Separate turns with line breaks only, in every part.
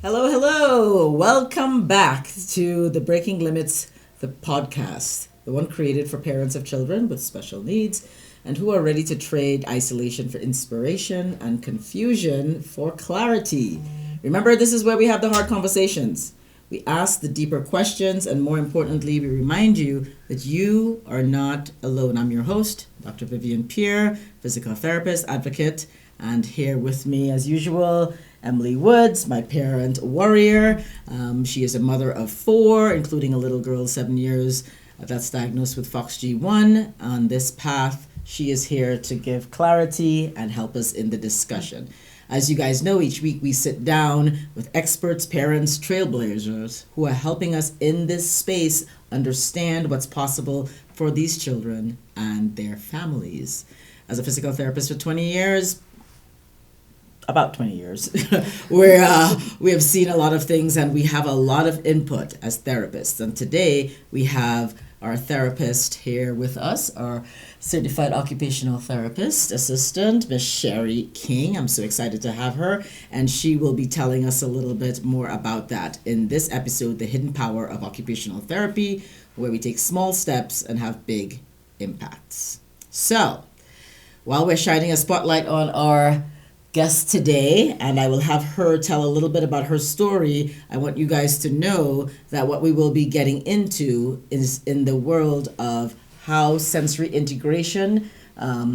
Hello, hello. Welcome back to the Breaking Limits, the podcast, the one created for parents of children with special needs and who are ready to trade isolation for inspiration and confusion for clarity. Remember, this is where we have the hard conversations. We ask the deeper questions, and more importantly, we remind you that you are not alone. I'm your host, Dr. Vivian Pierre, physical therapist, advocate, and here with me, as usual, Emily Woods, my parent warrior. She is a mother of 4, including a little girl, 7 years, that's diagnosed with FOXG1. On this path, she is here to give clarity and help us in the discussion. As you guys know, each week we sit down with experts, parents, trailblazers who are helping us in this space understand what's possible for these children and their families. As a physical therapist for 20 years, about 20 years, where we have seen a lot of things and we have a lot of input as therapists. And today we have our therapist here with us, our certified occupational therapist assistant, Miss Sherry King. I'm so excited to have her, and she will be telling us a little bit more about that in this episode, The Hidden Power of Occupational Therapy, where we take small steps and have big impacts. So, while we're shining a spotlight on our guest today, and I will have her tell a little bit about her story, I want you guys to know that what we will be getting into is in the world of how sensory integration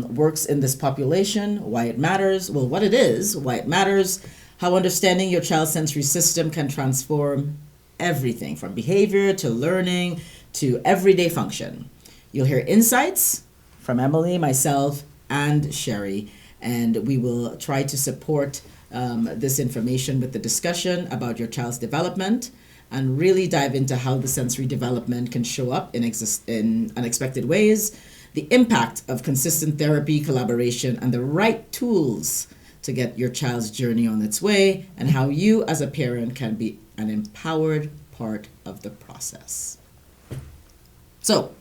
works in this population, why it matters, well, what it is, why it matters, how understanding your child's sensory system can transform everything from behavior to learning to everyday function. You'll hear insights from Emily, myself, and Sherry, and we will try to support this information with the discussion about your child's development and really dive into how the sensory development can show up in unexpected ways, the impact of consistent therapy, collaboration, and the right tools to get your child's journey on its way, and how you as a parent can be an empowered part of the process. So,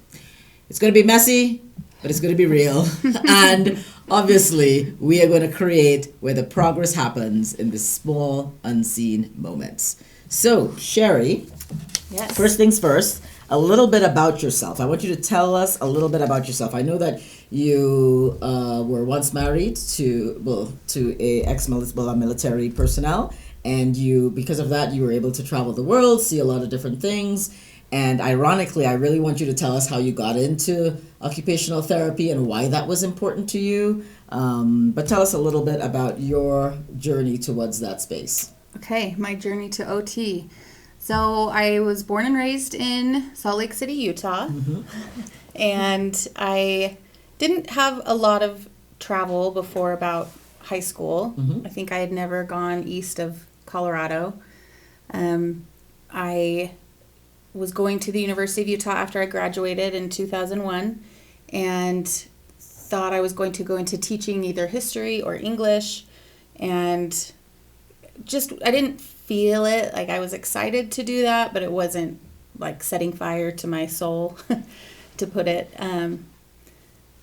it's going to be messy, but it's going to be real. And obviously, we are going to create where the progress happens in the small, unseen moments. So, Sherry,
yes.
First things first, a little bit about yourself. I want you to tell us a little bit about yourself. I know that you were once married to a ex-military personnel, and because of that, you were able to travel the world, see a lot of different things. And ironically, I really want you to tell us how you got into occupational therapy and why that was important to you. But tell us a little bit about your journey towards that space.
Okay, my journey to OT. So I was born and raised in Salt Lake City, Utah. Mm-hmm. And I didn't have a lot of travel before about high school. Mm-hmm. I think I had never gone east of Colorado. I was going to the University of Utah after I graduated in 2001 and thought I was going to go into teaching either history or English, and I didn't feel it. Like, I was excited to do that, but it wasn't like setting fire to my soul, to put it.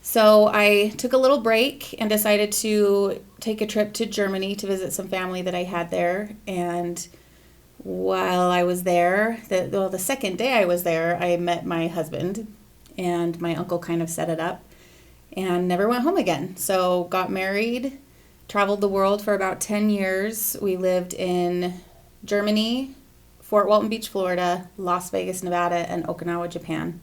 So I took a little break and decided to take a trip to Germany to visit some family that I had there. And while I was there, the second day I was there, I met my husband, and my uncle kind of set it up, and never went home again. So got married, traveled the world for about 10 years. We lived in Germany, Fort Walton Beach, Florida, Las Vegas, Nevada, and Okinawa, Japan.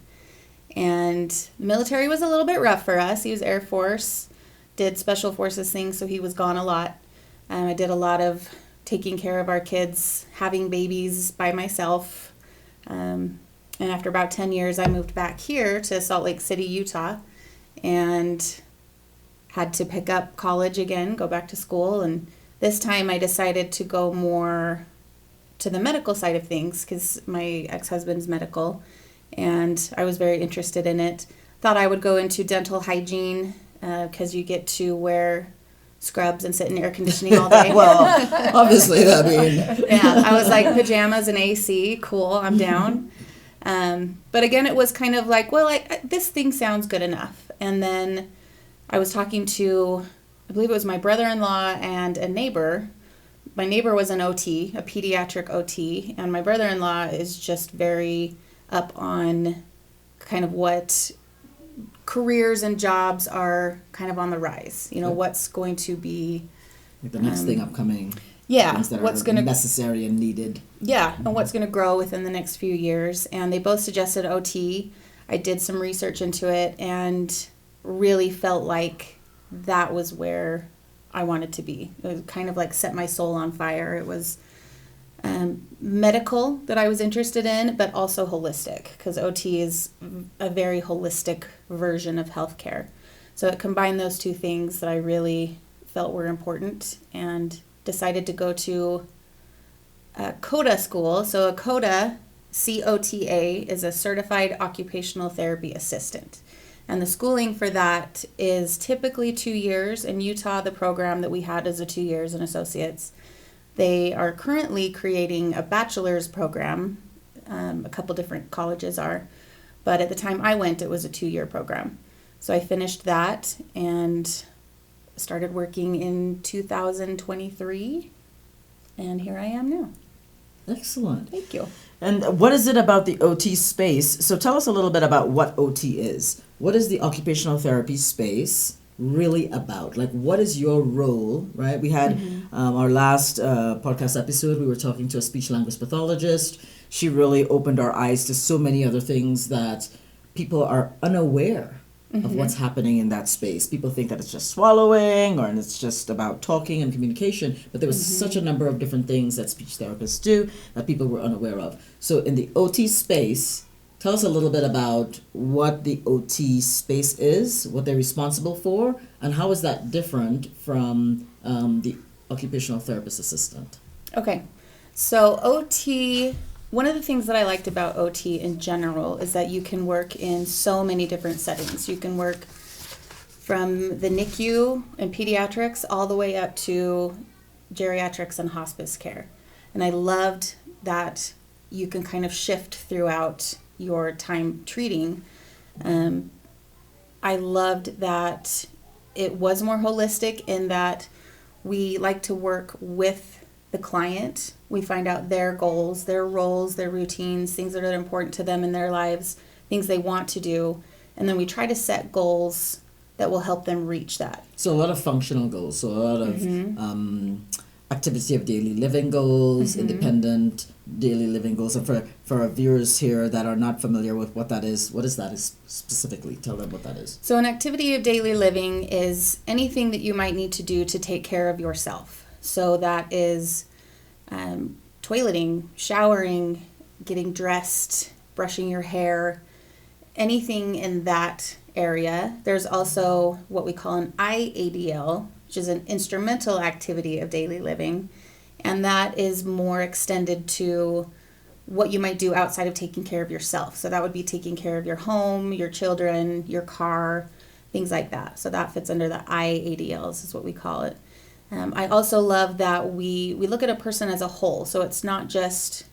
And the military was a little bit rough for us. He was Air Force, did special forces things, so he was gone a lot. I did a lot of taking care of our kids, having babies by myself. And after about 10 years, I moved back here to Salt Lake City, Utah, and had to pick up college again, go back to school. And this time I decided to go more to the medical side of things because my ex-husband's medical, and I was very interested in it. Thought I would go into dental hygiene because you get to wear scrubs and sit in air conditioning all day.
Well, obviously, I mean.
Yeah, I was like, pajamas and AC, cool, I'm down. But again, it was kind of like, well, this thing sounds good enough. And then I was talking to, I believe it was my brother-in-law and a neighbor my neighbor was an OT, a pediatric OT, and my brother-in-law is just very up on kind of what careers and jobs are kind of on the rise. You know, what's going to be
like the next thing upcoming.
Yeah,
Things that
what's
are
going to
necessary and needed.
Yeah, and what's going to grow within the next few years. And they both suggested OT. I did some research into it and really felt like that was where I wanted to be. It was kind of like set my soul on fire. It was medical that I was interested in, but also holistic, because OT is a very holistic version of healthcare. So it combined those two things that I really felt were important, and decided to go to a COTA school. So a COTA, C-O-T-A, is a Certified Occupational Therapy Assistant. And the schooling for that is typically 2 years. In Utah, the program that we had is a 2 years in associates. They are currently creating a bachelor's program. A couple different colleges are. But at the time I went, it was a 2-year program. So I finished that and started working in 2023. And here I am now.
Excellent.
Thank you.
And what is it about the OT space? So tell us a little bit about what OT is. What is the occupational therapy space really about? Like, what is your role, right? We had our last podcast episode, we were talking to a speech language pathologist. She really opened our eyes to so many other things that people are unaware of what's happening in that space. People think that it's just swallowing or it's just about talking and communication, but there was such a number of different things that speech therapists do that people were unaware of. So in the OT space, tell us a little bit about what the OT space is, what they're responsible for, and how is that different from the occupational therapist assistant?
Okay, so OT, one of the things that I liked about OT in general is that you can work in so many different settings. You can work from the NICU and pediatrics all the way up to geriatrics and hospice care. And I loved that you can kind of shift throughout your time treating. I loved that it was more holistic in that we like to work with the client. We find out their goals, their roles, their routines, things that are important to them in their lives, things they want to do, and then we try to set goals that will help them reach that.
So a lot of functional goals, so a lot of activity of daily living goals, independent daily living goals. And for our viewers here that are not familiar with what that is, what is that specifically? Tell them what that is.
So an activity of daily living is anything that you might need to do to take care of yourself. So that is toileting, showering, getting dressed, brushing your hair, anything in that area. There's also what we call an IADL, which is an instrumental activity of daily living, and that is more extended to what you might do outside of taking care of yourself. So that would be taking care of your home, your children, your car, things like that. So that fits under the IADLs is what we call it. I also love that we look at a person as a whole. So it's not just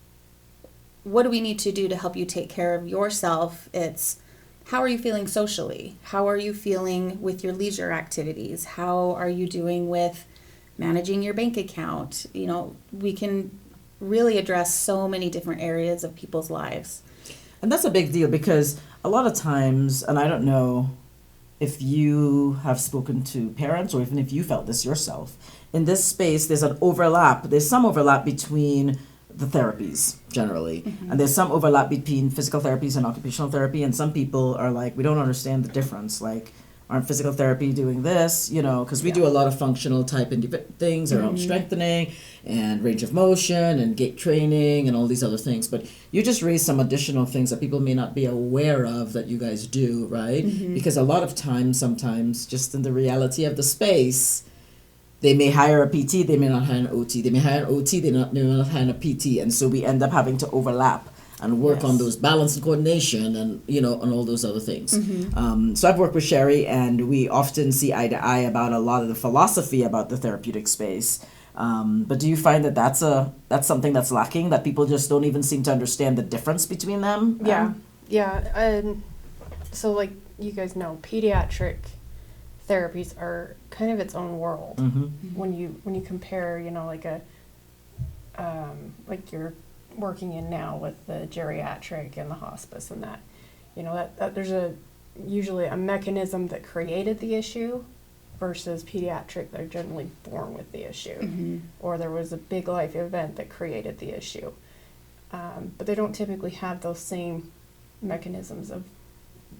what do we need to do to help you take care of yourself. It's how are you feeling socially? How are you feeling with your leisure activities? How are you doing with managing your bank account? You know, we can really address so many different areas of people's lives.
And that's a big deal because a lot of times, and I don't know if you have spoken to parents or even if you felt this yourself, in this space there's some overlap between the therapies generally, and there's some overlap between physical therapies and occupational therapy, and some people are like, we don't understand the difference, like, aren't physical therapy doing this, you know, because we do a lot of functional type things around strengthening and range of motion and gait training and all these other things. But you just raised some additional things that people may not be aware of that you guys do, right? Because a lot of times, sometimes, just in the reality of the space, they may hire a PT, they may not hire an OT. They may hire an OT, they may not hire a PT. And so we end up having to overlap and work on those balance and coordination and, you know, and all those other things. So I've worked with Sherry, and we often see eye to eye about a lot of the philosophy about the therapeutic space. But do you find that that's something that's lacking, that people just don't even seem to understand the difference between them?
Yeah. So like you guys know, pediatric therapies are kind of its own world. When you compare, you know, like a like you're working in now with the geriatric and the hospice and that, that there's usually a mechanism that created the issue versus pediatric, they're generally born with the issue, or there was a big life event that created the issue. But they don't typically have those same mechanisms of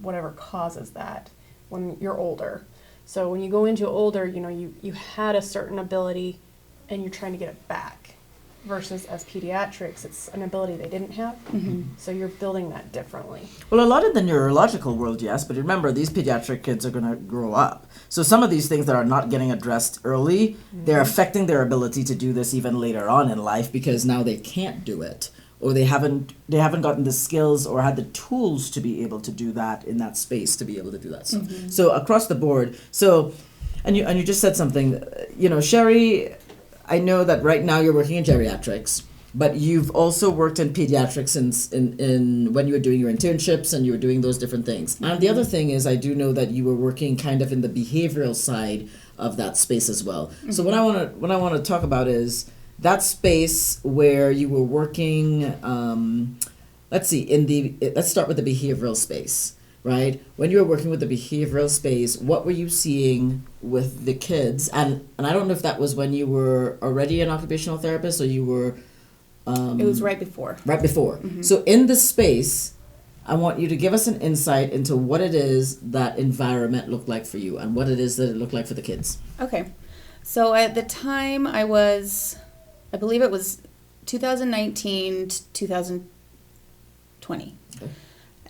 whatever causes that when you're older. So when you go into older, you had a certain ability and you're trying to get it back. Versus as pediatrics, it's an ability they didn't have. So you're building that differently.
Well, a lot in the neurological world, yes, but remember, these pediatric kids are going to grow up. So some of these things that are not getting addressed early, they're affecting their ability to do this even later on in life because now they can't do it, or they haven't gotten the skills or had the tools to be able to do that in that space to be able to do that stuff. So across the board. So, and you just said something, Sherry. I know that right now you're working in geriatrics, but you've also worked in pediatrics in when you were doing your internships and you were doing those different things. And the other thing is, I do know that you were working kind of in the behavioral side of that space as well. So what I want to talk about is that space where you were working. Let's start with the behavioral space. Right? When you were working with the behavioral space, what were you seeing with the kids? And I don't know if that was when you were already an occupational therapist or you were...
it was right before.
Right before. So in this space, I want you to give us an insight into what it is that environment looked like for you and what it is that it looked like for the kids.
Okay. So at the time I believe it was 2019 to 2020. Okay.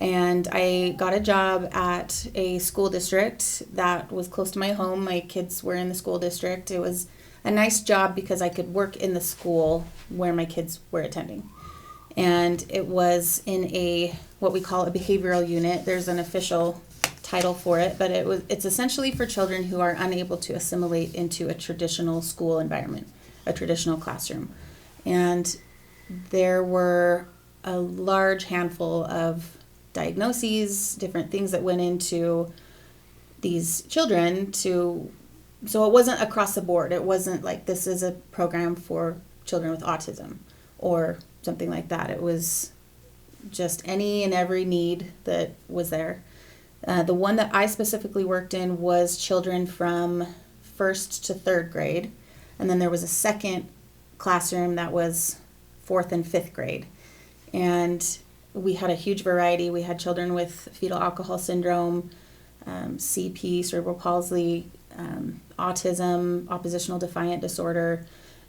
And I got a job at a school district that was close to my home. My kids were in the school district. It was a nice job because I could work in the school where my kids were attending. And it was in what we call a behavioral unit. There's an official title for it, but it's essentially for children who are unable to assimilate into a traditional school environment, a traditional classroom. And there were a large handful of diagnoses, different things that went into these children so it wasn't across the board. It wasn't like this is a program for children with autism or something like that. It was just any and every need that was there. The one that I specifically worked in was children from 1st to 3rd grade, and then there was a second classroom that was 4th and 5th grade. And we had a huge variety. We had children with fetal alcohol syndrome, CP, cerebral palsy, autism, oppositional defiant disorder,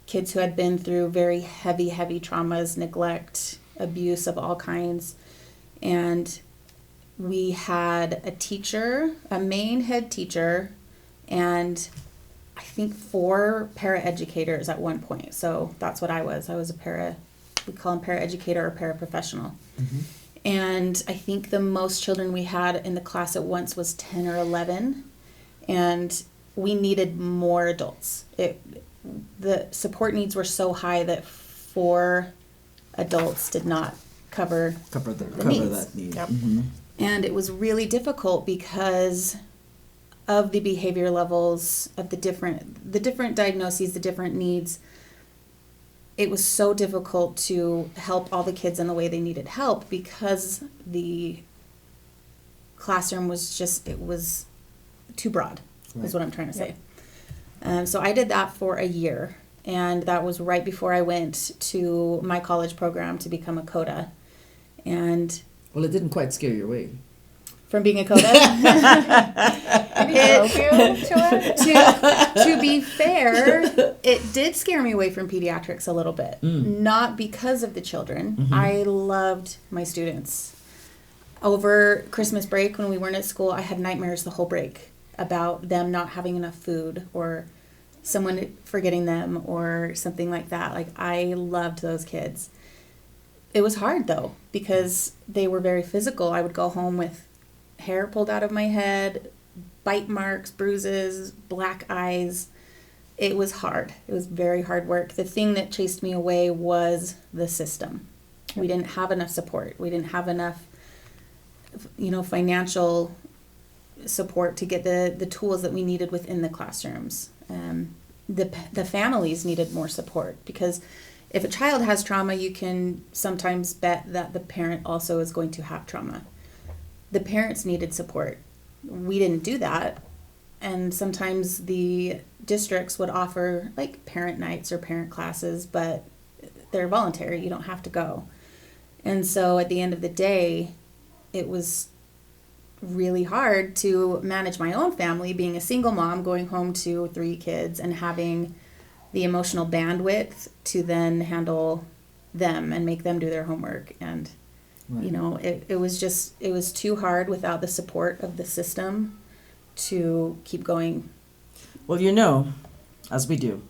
kids who had been through very heavy traumas, neglect, abuse of all kinds. And we had a teacher, a main head teacher, and I think 4 paraeducators at one point. So that's what I was. I was we call them paraeducator or paraprofessional. And I think the most children we had in the class at once was 10 or 11. And we needed more adults. The support needs were so high that 4 adults did not cover the needs.
That need.
Yep.
And it was really difficult because of the behavior levels of the different diagnoses, the different needs. It was so difficult to help all the kids in the way they needed help because the classroom was it was too broad, is what I'm trying to say. So I did that for a year, and that was right before I went to my college program to become a CODA. And
well, it didn't quite scare you away.
From being a CODA? To be fair, it did scare me away from pediatrics a little bit. Not because of the children. I loved my students. Over Christmas break, when we weren't at school, I had nightmares the whole break about them not having enough food or someone forgetting them or something like that. Like, I loved those kids. It was hard, though, because they were very physical. I would go home with hair pulled out of my head, bite marks, bruises, black eyes. It was hard. It was very hard work. The thing that chased me away was the system. We didn't have enough support. We didn't have enough, financial support to get the tools that we needed within the classrooms. The families needed more support because if a child has trauma, you can sometimes bet that the parent also is going to have trauma. The parents needed support. We didn't do that. And sometimes the districts would offer like parent nights or parent classes, but they're voluntary. You don't have to go. And so at the end of the day, it was really hard to manage my own family, being a single mom, going home to 3 kids and having the emotional bandwidth to then handle them and make them do their homework. And,
Right.
you know, it was too hard without the support of the system to keep going.
Well, you know, as we do,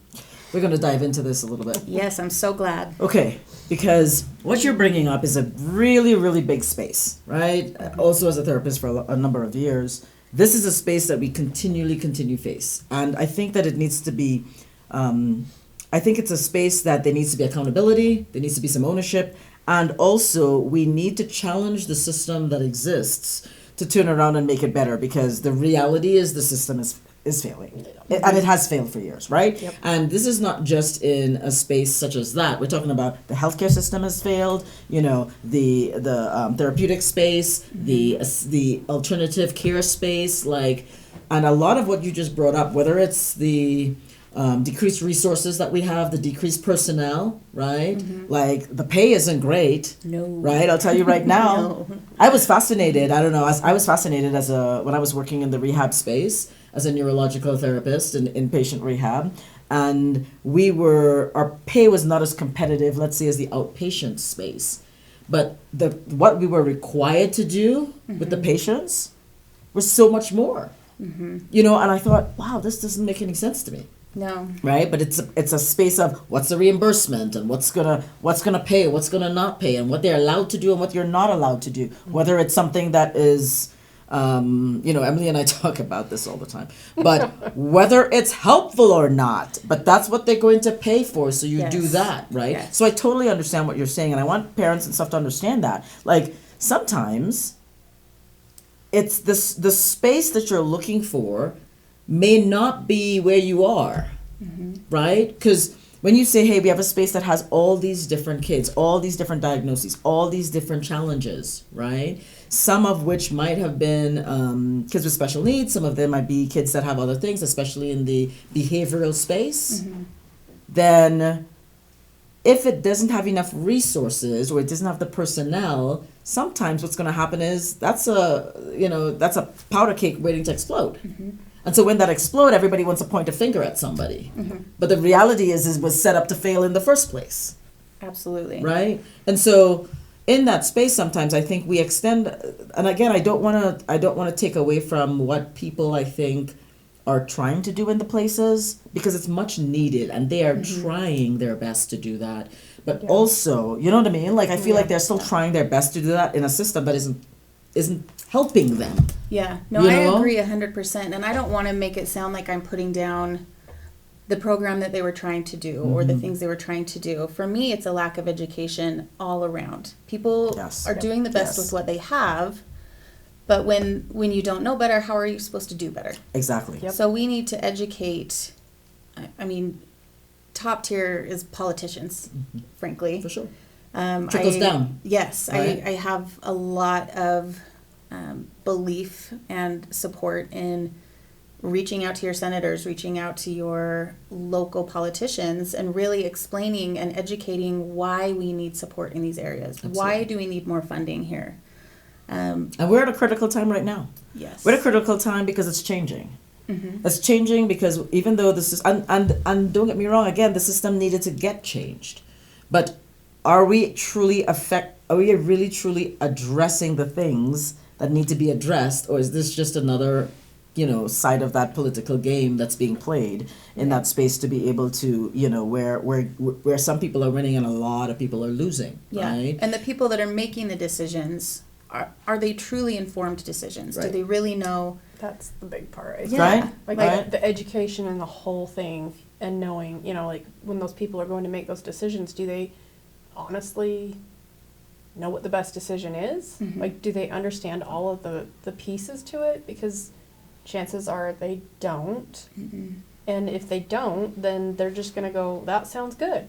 we're going to dive into this a little bit.
Yes, I'm so glad.
Okay, because what you're bringing up is a really, really big space, right? Also, as a therapist for a number of years, this is a space that we continue face. And I think that it needs to be, I think it's a space that there needs to be accountability, there needs to be some ownership, and also we need to challenge the system that exists to turn around and make it better, because the reality is the system is failing. And it has failed for years, right?
Yep.
And this is not just in a space such as that. We're talking about the healthcare system has failed, you know, the therapeutic space, the alternative care space, like, and a lot of what you just brought up, whether it's the decreased resources that we have, the decreased personnel, right? Like, the pay isn't great.
No.
Right? I'll tell you right now.
No.
I was fascinated. I don't know. I was fascinated when I was working in the rehab space as a neurological therapist in inpatient rehab, and our pay was not as competitive, let's say, as the outpatient space, but what we were required to do with the patients was so much more. You know, and I thought, wow, this doesn't make any sense to me.
No.
Right, but it's a space of what's the reimbursement and what's gonna pay, what's gonna not pay, and what they're allowed to do and what you're not allowed to do. Whether it's something that is, you know, Emily and I talk about this all the time, but whether it's helpful or not, but that's what they're going to pay for, so you do
Yes.
that, right?
Yes.
So I totally understand what you're saying, and I want parents and stuff to understand that. Like, sometimes it's the space that you're looking for may not be where you are, right? Because when you say, hey, we have a space that has all these different kids, all these different diagnoses, all these different challenges, right? Some of which might have been kids with special needs, some of them might be kids that have other things, especially in the behavioral space. Then if it doesn't have enough resources or it doesn't have the personnel, sometimes what's going to happen is that's a powder cake waiting to explode. And so when that explodes, everybody wants to point a finger at somebody. But the reality is it was set up to fail in the first place.
Absolutely.
Right? And so in that space, sometimes I think we extend, and again, I don't want to take away from what people, I think, are trying to do in the places, because it's much needed and they are trying their best to do that. But also, you know what I mean? Like, I feel like they're still trying their best to do that in a system that isn't helping them.
Yeah, no,
You
I
know?
agree 100%. And I don't want to make it sound like I'm putting down the program that they were trying to do or the things they were trying to do. For me, it's a lack of education all around. People
Yes.
are doing the best with what they have, but when you don't know better, how are you supposed to do better?
Exactly.
Yep.
So we need to educate. I mean, top tier is politicians, frankly.
For sure.
Trickles
down.
Yes,
Right?
I have a lot of belief and support in reaching out to your senators, reaching out to your local politicians, and really explaining and educating why we need support in these areas.
Absolutely.
Why do we need more funding here?
And we're at a critical time right now.
Yes.
We're at a critical time because it's changing. It's changing because even though this is, and don't get me wrong, again, the system needed to get changed. But are we really truly addressing the things that need to be addressed, or is this just another, side of that political game that's being played in that space to be able to, where some people are winning and a lot of people are losing,
Yeah.
right?
And the people that are making the decisions, are they truly informed decisions? Do
Right.
they really know?
That's the big part. I think.
Yeah.
Right?
Like
Right.
the education and the whole thing, and knowing, like when those people are going to make those decisions, do they honestly know what the best decision is? Like, do they understand all of the pieces to it? Because chances are they don't. And if they don't, then they're just going to go, that sounds good.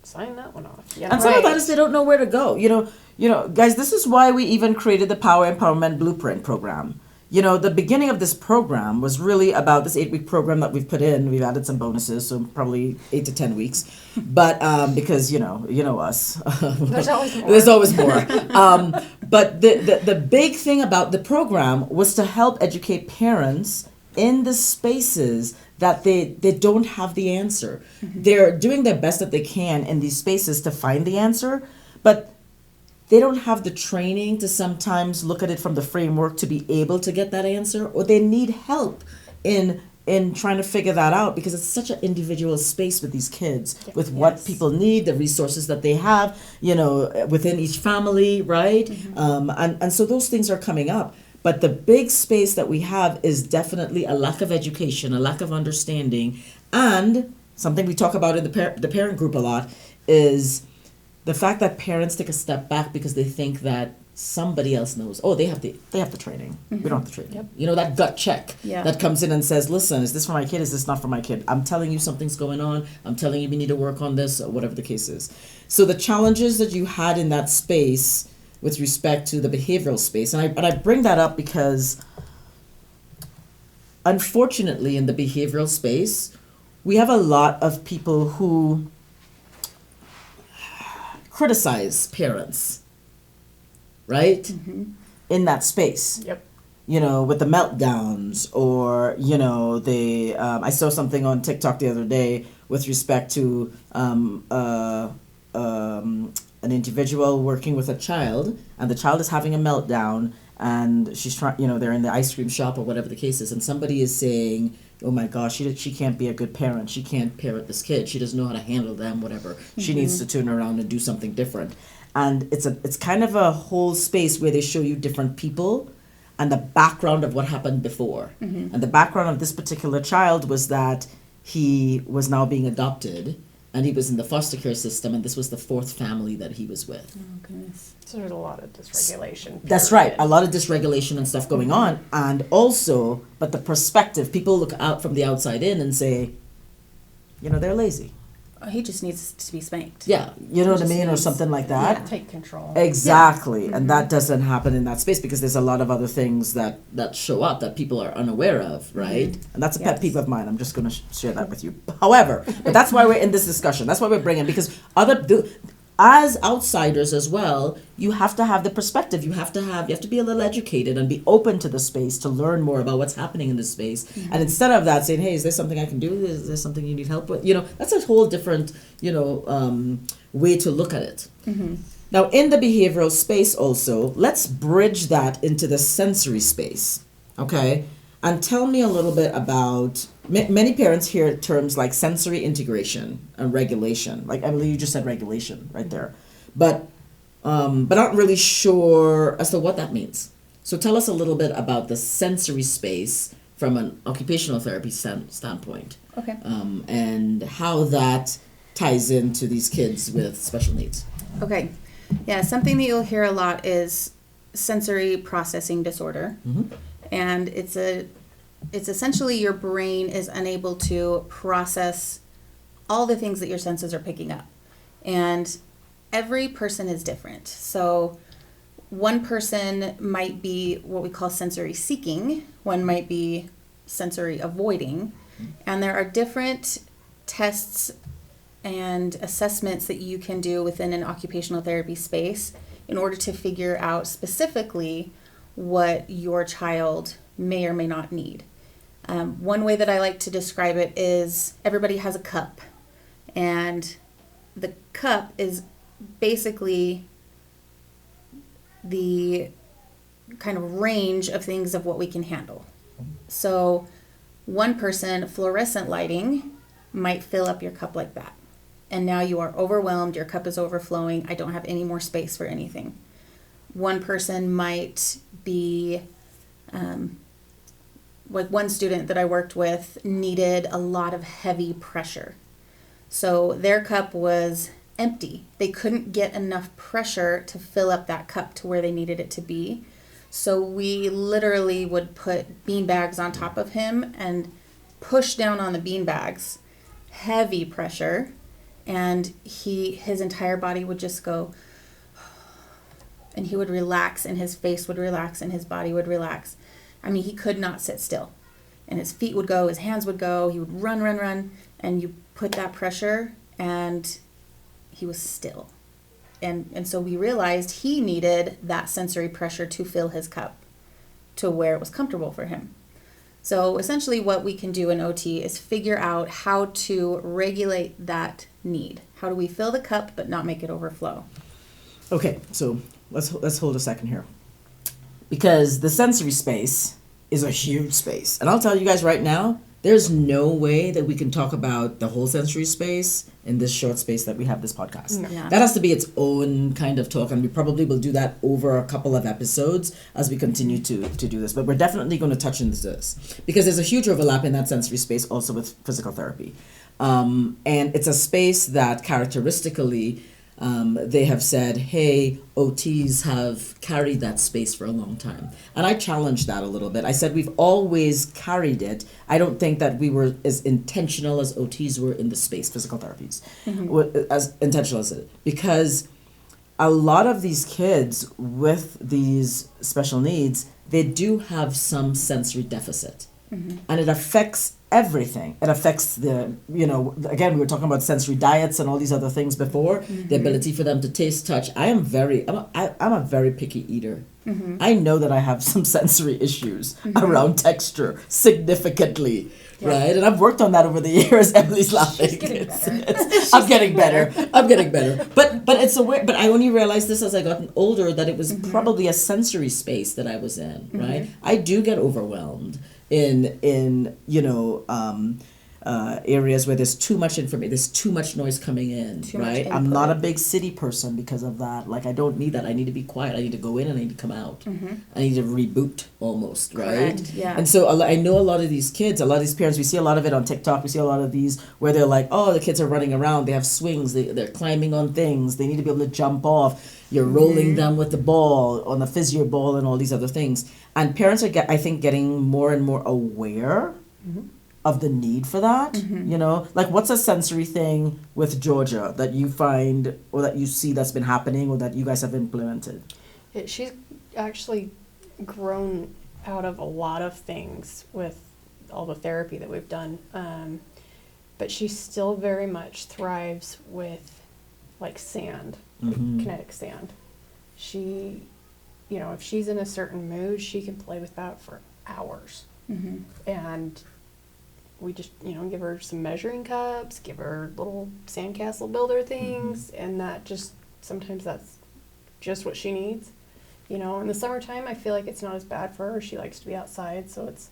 sign that one off. Yeah.
And some of that is they don't know where to go. Guys, this is why we even created the Power Empowerment Blueprint program. The beginning of this program was really about this 8-week program that we've put in. We've added some bonuses, so probably 8 to 10 weeks. But because, us.
There's always more.
There's always more. But the big thing about the program was to help educate parents in the spaces that they don't have the answer. Mm-hmm. They're doing their best that they can in these spaces to find the answer, but they don't have the training to sometimes look at it from the framework to be able to get that answer, or they need help in trying to figure that out, because it's such an individual space with these kids, with what people need, the resources that they have, within each family, right? Mm-hmm. And so those things are coming up. But the big space that we have is definitely a lack of education, a lack of understanding, and something we talk about in the parent group a lot is the fact that parents take a step back because they think that somebody else knows. Oh, they have the training. Mm-hmm. We don't have the training. Yep. That gut check that comes in and says, listen, is this for my kid? Is this not for my kid? I'm telling you something's going on. I'm telling you we need to work on this, or whatever the case is. So the challenges that you had in that space with respect to the behavioral space, and I bring that up because unfortunately in the behavioral space, we have a lot of people who criticize parents, right? Mm-hmm. In that space. Yep. With the meltdowns, or, I saw something on TikTok the other day with respect to an individual working with a child, and the child is having a meltdown, and she's trying, they're in the ice cream shop or whatever the case is, and somebody is saying, oh my gosh, she can't be a good parent. She can't parent this kid. She doesn't know how to handle them, whatever. Mm-hmm. She needs to turn around and do something different. And it's kind of a whole space where they show you different people and the background of what happened before. Mm-hmm. And the background of this particular child was that he was now being adopted, and he was in the foster care system, and this was the 4th family that he was with.
Oh, goodness.
So there's a lot of dysregulation. Period.
That's right. A lot of dysregulation and stuff going on. And also, but the perspective, people look out from the outside in and say, they're lazy.
Oh, he just needs to be spanked.
Yeah, you know what I mean? Or something like that.
Yeah, take control.
Exactly. Yeah. And that doesn't happen in that space because there's a lot of other things that show up that people are unaware of, right? Mm-hmm. And that's a pet peeve of mine. I'm just going to share that with you. However, but that's why we're in this discussion. That's why we're bringing, because as outsiders as well, you have to have the perspective. You have to be a little educated and be open to the space to learn more about what's happening in the space. Mm-hmm. And instead of that, saying, hey, is there something I can do? Is there something you need help with? That's a whole different, way to look at it. Mm-hmm. Now, in the behavioral space also, let's bridge that into the sensory space, okay? And tell me a little bit about, many parents hear terms like sensory integration and regulation. Like Emily, you just said regulation right there. But not really sure as to what that means. So tell us a little bit about the sensory space from an occupational therapy standpoint.
Okay.
And how that ties into these kids with special needs.
Okay. Yeah, something that you'll hear a lot is sensory processing disorder. Mm-hmm. And it's essentially your brain is unable to process all the things that your senses are picking up. And every person is different. So one person might be what we call sensory seeking, one might be sensory avoiding, and there are different tests and assessments that you can do within an occupational therapy space in order to figure out specifically what your child may or may not need. One way that I like to describe it is everybody has a cup, and the cup is basically the kind of range of things of what we can handle. So one person, fluorescent lighting might fill up your cup like that. And now you are overwhelmed, your cup is overflowing, I don't have any more space for anything. One person might be, like one student that I worked with needed a lot of heavy pressure. So their cup was empty. They couldn't get enough pressure to fill up that cup to where they needed it to be. So we literally would put bean bags on top of him and push down on the bean bags, heavy pressure, and his entire body would just go, and he would relax, and his face would relax, and his body would relax. I mean, he could not sit still. And his feet would go, his hands would go, he would run, and you put that pressure, and he was still. And so we realized he needed that sensory pressure to fill his cup to where it was comfortable for him. So essentially what we can do in OT is figure out how to regulate that need. How do we fill the cup but not make it overflow?
Okay, so let's hold a second here. Because the sensory space is a huge space. And I'll tell you guys right now, there's no way that we can talk about the whole sensory space in this short space that we have this podcast.
No. Yeah.
That has to be its own kind of talk, and we probably will do that over a couple of episodes as we continue to do this. But we're definitely going to touch into this because there's a huge overlap in that sensory space also with physical therapy. And it's a space that characteristically they have said, hey, OTs have carried that space for a long time. And I challenged that a little bit. I said we've always carried it. I don't think that we were as intentional as OTs were in the space, physical therapies, as intentional as it. Because a lot of these kids with these special needs, they do have some sensory deficit. And it affects everything. It affects the, again, we were talking about sensory diets and all these other things before, the ability for them to taste, touch. I'm a very picky eater. I know that I have some sensory issues around texture significantly, right? And I've worked on that over the years. Emily's laughing. I'm getting better. But it's a way, but I only realized this as I gotten older that it was probably a sensory space that I was in, right? I do get overwhelmed in areas where there's too much information, there's too much noise coming in, right? I'm not a big city person because of that. Like, I don't need that. I need to be quiet. I need to go in and I need to come out. I need to reboot almost, right?
Correct, yeah.
And so I know a lot of these kids, a lot of these parents, we see a lot of it on TikTok. We see a lot of these where they're like, oh, the kids are running around. They have swings. They're climbing on things. They need to be able to jump off. You're rolling them with the ball, on the physio ball and all these other things. And parents are, I think, getting more and more aware of the need for that. Like, what's a sensory thing with Georgia that you find or that you see that's been happening or that you guys have implemented?
She's actually grown out of a lot of things with all the therapy that we've done. But she still very much thrives with like sand, kinetic sand. She, if she's in a certain mood, she can play with that for hours. And we just, give her some measuring cups, give her little sandcastle builder things, and that just, sometimes that's just what she needs. In the summertime, I feel like it's not as bad for her. She likes to be outside, so it's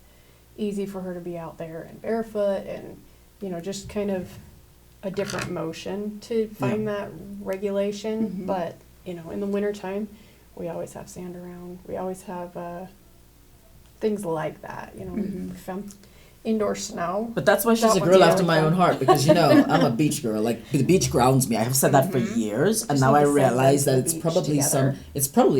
easy for her to be out there and barefoot and, just kind of a different motion to find that regulation. But, in the wintertime, we always have sand around. We always have things like that. We found indoor snow.
But that's why she's a girl after my own heart, because I'm a beach girl. Like, the beach grounds me. I have said that for years, and now I realize that it's probably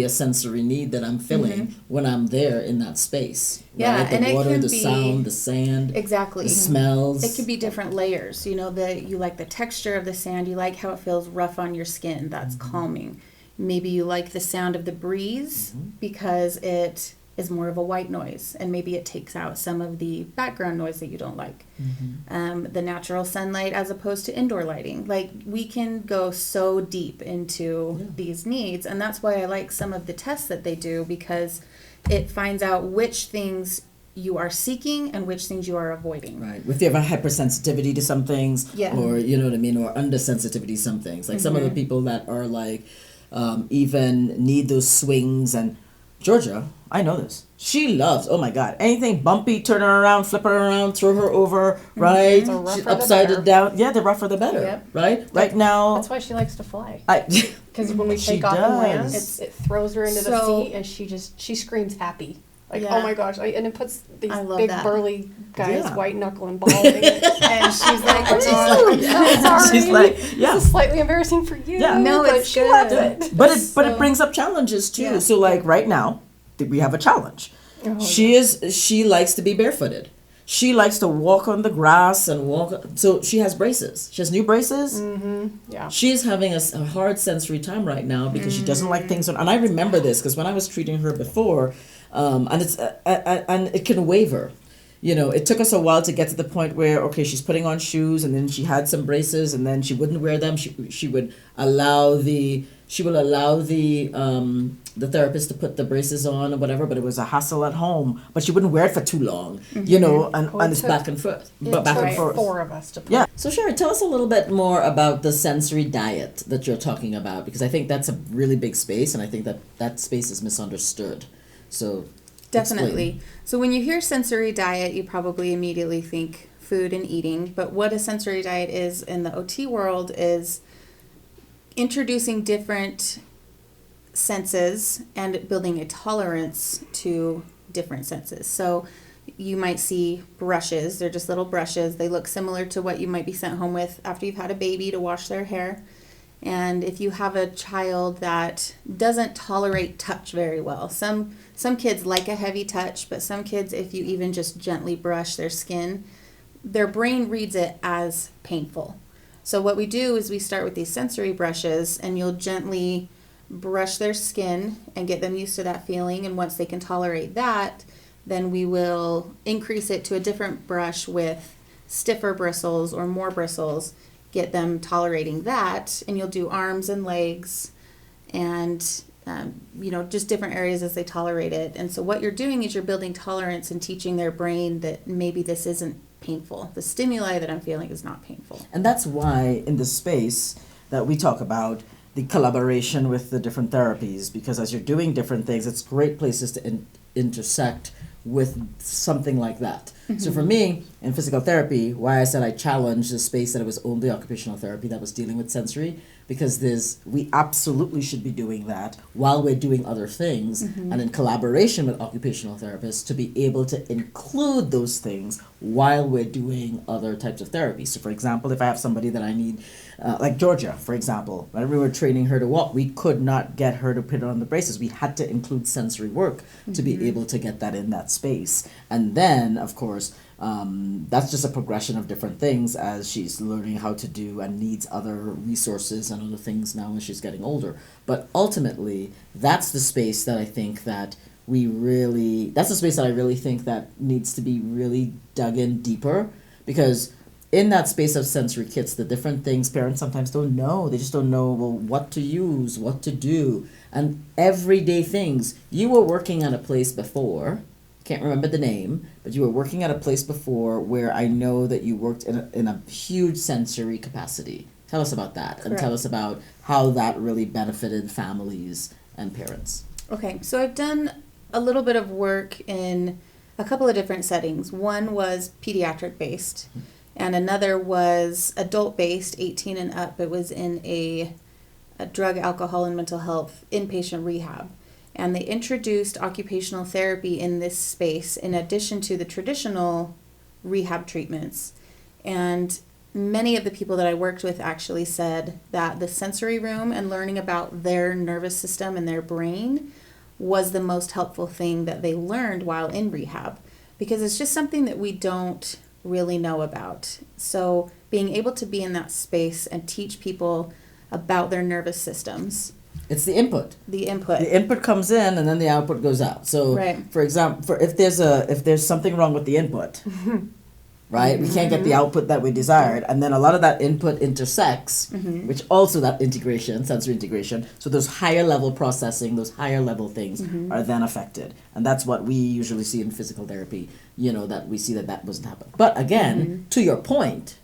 a sensory need that I'm filling when I'm there in that space.
Yeah,
right? The water, the sound, the sand,
exactly,
the smells.
It could be different layers. You like the texture of the sand. You like how it feels rough on your skin. That's calming. Maybe you like the sound of the breeze because it is more of a white noise, and maybe it takes out some of the background noise that you don't like. The natural sunlight as opposed to indoor lighting. Like, we can go so deep into these needs, and that's why I like some of the tests that they do, because it finds out which things you are seeking and which things you are avoiding.
Right. If you have a hypersensitivity to some things, or or undersensitivity to some things. Like some of the people that are like even need those swings. And Georgia, I know this. She loves, oh my God, anything bumpy, turn her around, flip her around, throw her over, right? Upside and down. Yeah, the rougher the better, right? Right now.
That's why she likes to fly. Because when we take off and land, it throws her into the seat, and she screams happy. Like, oh my gosh. And it puts these big burly guys white knuckling balls in it. And she's like, sorry. She's like, this is slightly embarrassing for you. Yeah.
No,
but
it's
she
good.
loves it.
But it brings up challenges too. So like right now, we have a challenge. She likes to be barefooted. She likes to walk on the grass and walk. So she has braces. She has new braces.
Yeah.
She's having a hard sensory time right now because she doesn't like things. And I remember this because when I was treating her before, and it can waver. You know, it took us a while to get to the point where, okay, she's putting on shoes, and then she had some braces, and then she wouldn't wear them. She would allow the therapist to put the braces on or whatever, but it was a hassle at home. But she wouldn't wear it for too long, you know, and it's back and forth. But back and forth.
4 of us to put.
Yeah. So Sherry, tell us a little bit more about the sensory diet that you're talking about, because I think that's a really big space, and I think that space is misunderstood. So
Definitely.
explain.
So when you hear sensory diet, you probably immediately think food and eating. But what a sensory diet is in the OT world is introducing different senses and building a tolerance to different senses. So you might see brushes. They're just little brushes. They look similar to what you might be sent home with after you've had a baby to wash their hair. And if you have a child that doesn't tolerate touch very well, some kids like a heavy touch, but some kids, if you even just gently brush their skin, their brain reads it as painful. So what we do is we start with these sensory brushes, and you'll gently brush their skin and get them used to that feeling. And once they can tolerate that, then we will increase it to a different brush with stiffer bristles or more bristles, get them tolerating that, and you'll do arms and legs and just different areas as they tolerate it. And so what you're doing is you're building tolerance and teaching their brain that maybe this isn't painful. The stimuli that I'm feeling is not painful.
And that's why in this space that we talk about the collaboration with the different therapies, because as you're doing different things, it's great places to intersect with something like that. So for me, in physical therapy, why I said I challenged the space that it was only occupational therapy that was dealing with sensory, because we absolutely should be doing that while we're doing other things, and in collaboration with occupational therapists to be able to include those things while we're doing other types of therapy. So for example, if I have somebody that I need, like Georgia, for example, whenever we were training her to walk, we could not get her to put on the braces. We had to include sensory work to be able to get that in that space. And then, of course, that's just a progression of different things as she's learning how to do and needs other resources and other things now as she's getting older. But ultimately, that's the space that I think that that's the space that I really think that needs to be really dug in deeper, because in that space of sensory kits, the different things parents sometimes don't know. They just don't know, well, what to use, what to do, and everyday things. You were working at a place before, can't remember the name, but you were working at a place before where I know that you worked in a huge sensory capacity. Tell us about that. Correct. And tell us about how that really benefited families and parents.
Okay, so I've done a little bit of work in a couple of different settings. One was pediatric based, and another was adult based, 18 and up. It was in a drug, alcohol, and mental health inpatient rehab. And they introduced occupational therapy in this space in addition to the traditional rehab treatments. And many of the people that I worked with actually said that the sensory room and learning about their nervous system and their brain was the most helpful thing that they learned while in rehab, because it's just something that we don't really know about. So being able to be in that space and teach people about their nervous systems.
It's the input.
The input.
The input comes in and then the output goes out. So,
right.
For example, if there's something wrong with the input, right, we can't get the output that we desired, and then a lot of that input intersects, which also that integration, sensory integration. So those higher level processing, those higher level things are then affected, and that's what we usually see in physical therapy. That we see that doesn't happen. But again, to your point.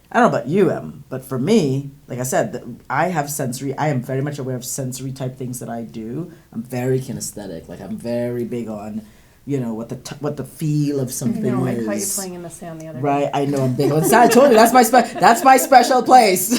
I don't know about you, Em, but for me, like I said, I have sensory. I am very much aware of sensory type things that I do. I'm very kinesthetic. Like I'm very big on, what the feel of something is.
I caught you playing in the sand the other day.
Right, I know I'm big on sand. I told you that's my special place.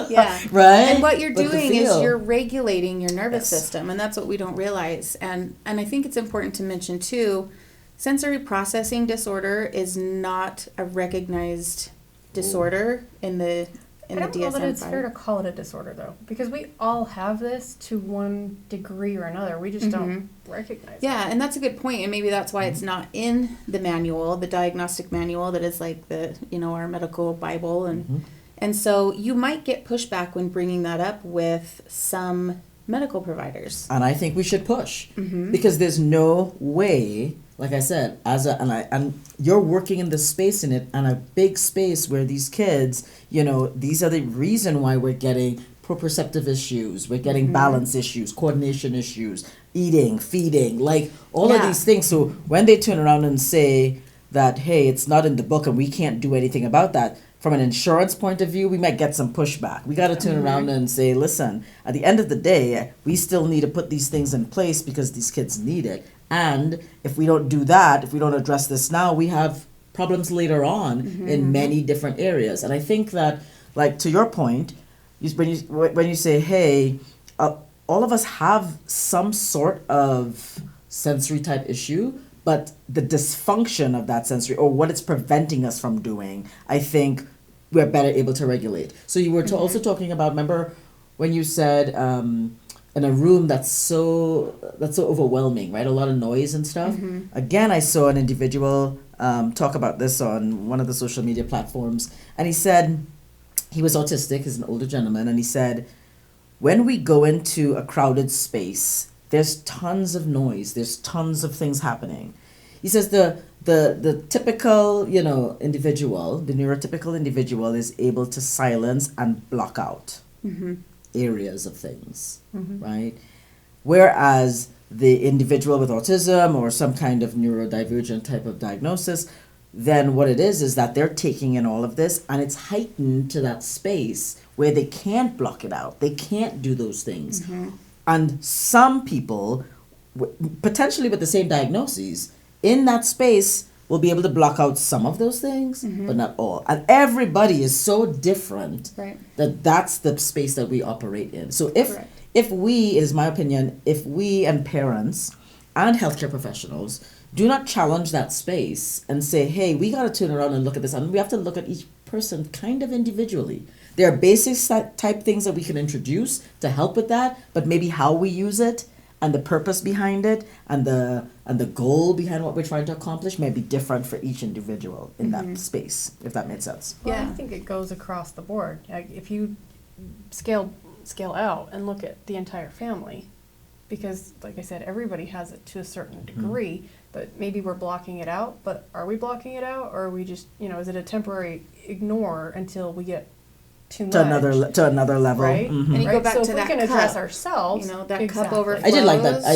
Yeah.
Right.
And what you're doing is you're regulating your nervous system, and that's what we don't realize. And I think it's important to mention too, sensory processing disorder is not a recognized disorder in the in
I
the
don't know that
DSM-5.
it's fair to call it a disorder, though, because we all have this to one degree or another. We just don't recognize it.
Yeah, and that's a good point, and maybe that's why it's not in the manual, the diagnostic manual that is like the, our medical Bible, and so you might get pushback when bringing that up with some medical providers.
And I think we should push because there's no way, like I said, and you're working in the space in it, and a big space where these kids, these are the reason why we're getting proprioceptive issues, we're getting balance issues, coordination issues, eating, feeding, like all of these things. So when they turn around and say that, hey, it's not in the book and we can't do anything about that, from an insurance point of view, we might get some pushback. We got to turn around and say, listen, at the end of the day, we still need to put these things in place because these kids need it. And if we don't do that, if we don't address this now, we have problems later on in many different areas. And I think that, like, to your point, when you say, hey, all of us have some sort of sensory type issue, but the dysfunction of that sensory, or what it's preventing us from doing, I think we're better able to regulate. So you were also talking about, remember when you said in a room that's so overwhelming, right? A lot of noise and stuff. Again, I saw an individual talk about this on one of the social media platforms, and he said he was autistic, he's an older gentleman, and he said, when we go into a crowded space, there's tons of noise, there's tons of things happening. He says the typical, individual, the neurotypical individual is able to silence and block out areas of things, right? Whereas the individual with autism or some kind of neurodivergent type of diagnosis, then what it is that they're taking in all of this and it's heightened to that space where they can't block it out. They can't do those things. And some people, potentially with the same diagnoses, in that space will be able to block out some of those things, but not all. And everybody is so different that that's the space that we operate in. So if we, it is my opinion, if we and parents and healthcare professionals do not challenge that space and say, hey, we got to turn around and look at this, and we have to look at each person kind of individually. There are basic type things that we can introduce to help with that, but maybe how we use it and the purpose behind it and the goal behind what we're trying to accomplish may be different for each individual in that space, if that makes sense.
Well, I think it goes across the board. Like if you scale out and look at the entire family, because like I said, everybody has it to a certain degree, but maybe we're blocking it out, but are we blocking it out, or are we just, is it a temporary ignore until we get too much?
To another level.
Right?
And you go back
so
to
if
that
we can
cup,
address ourselves,
that cup overflows.
I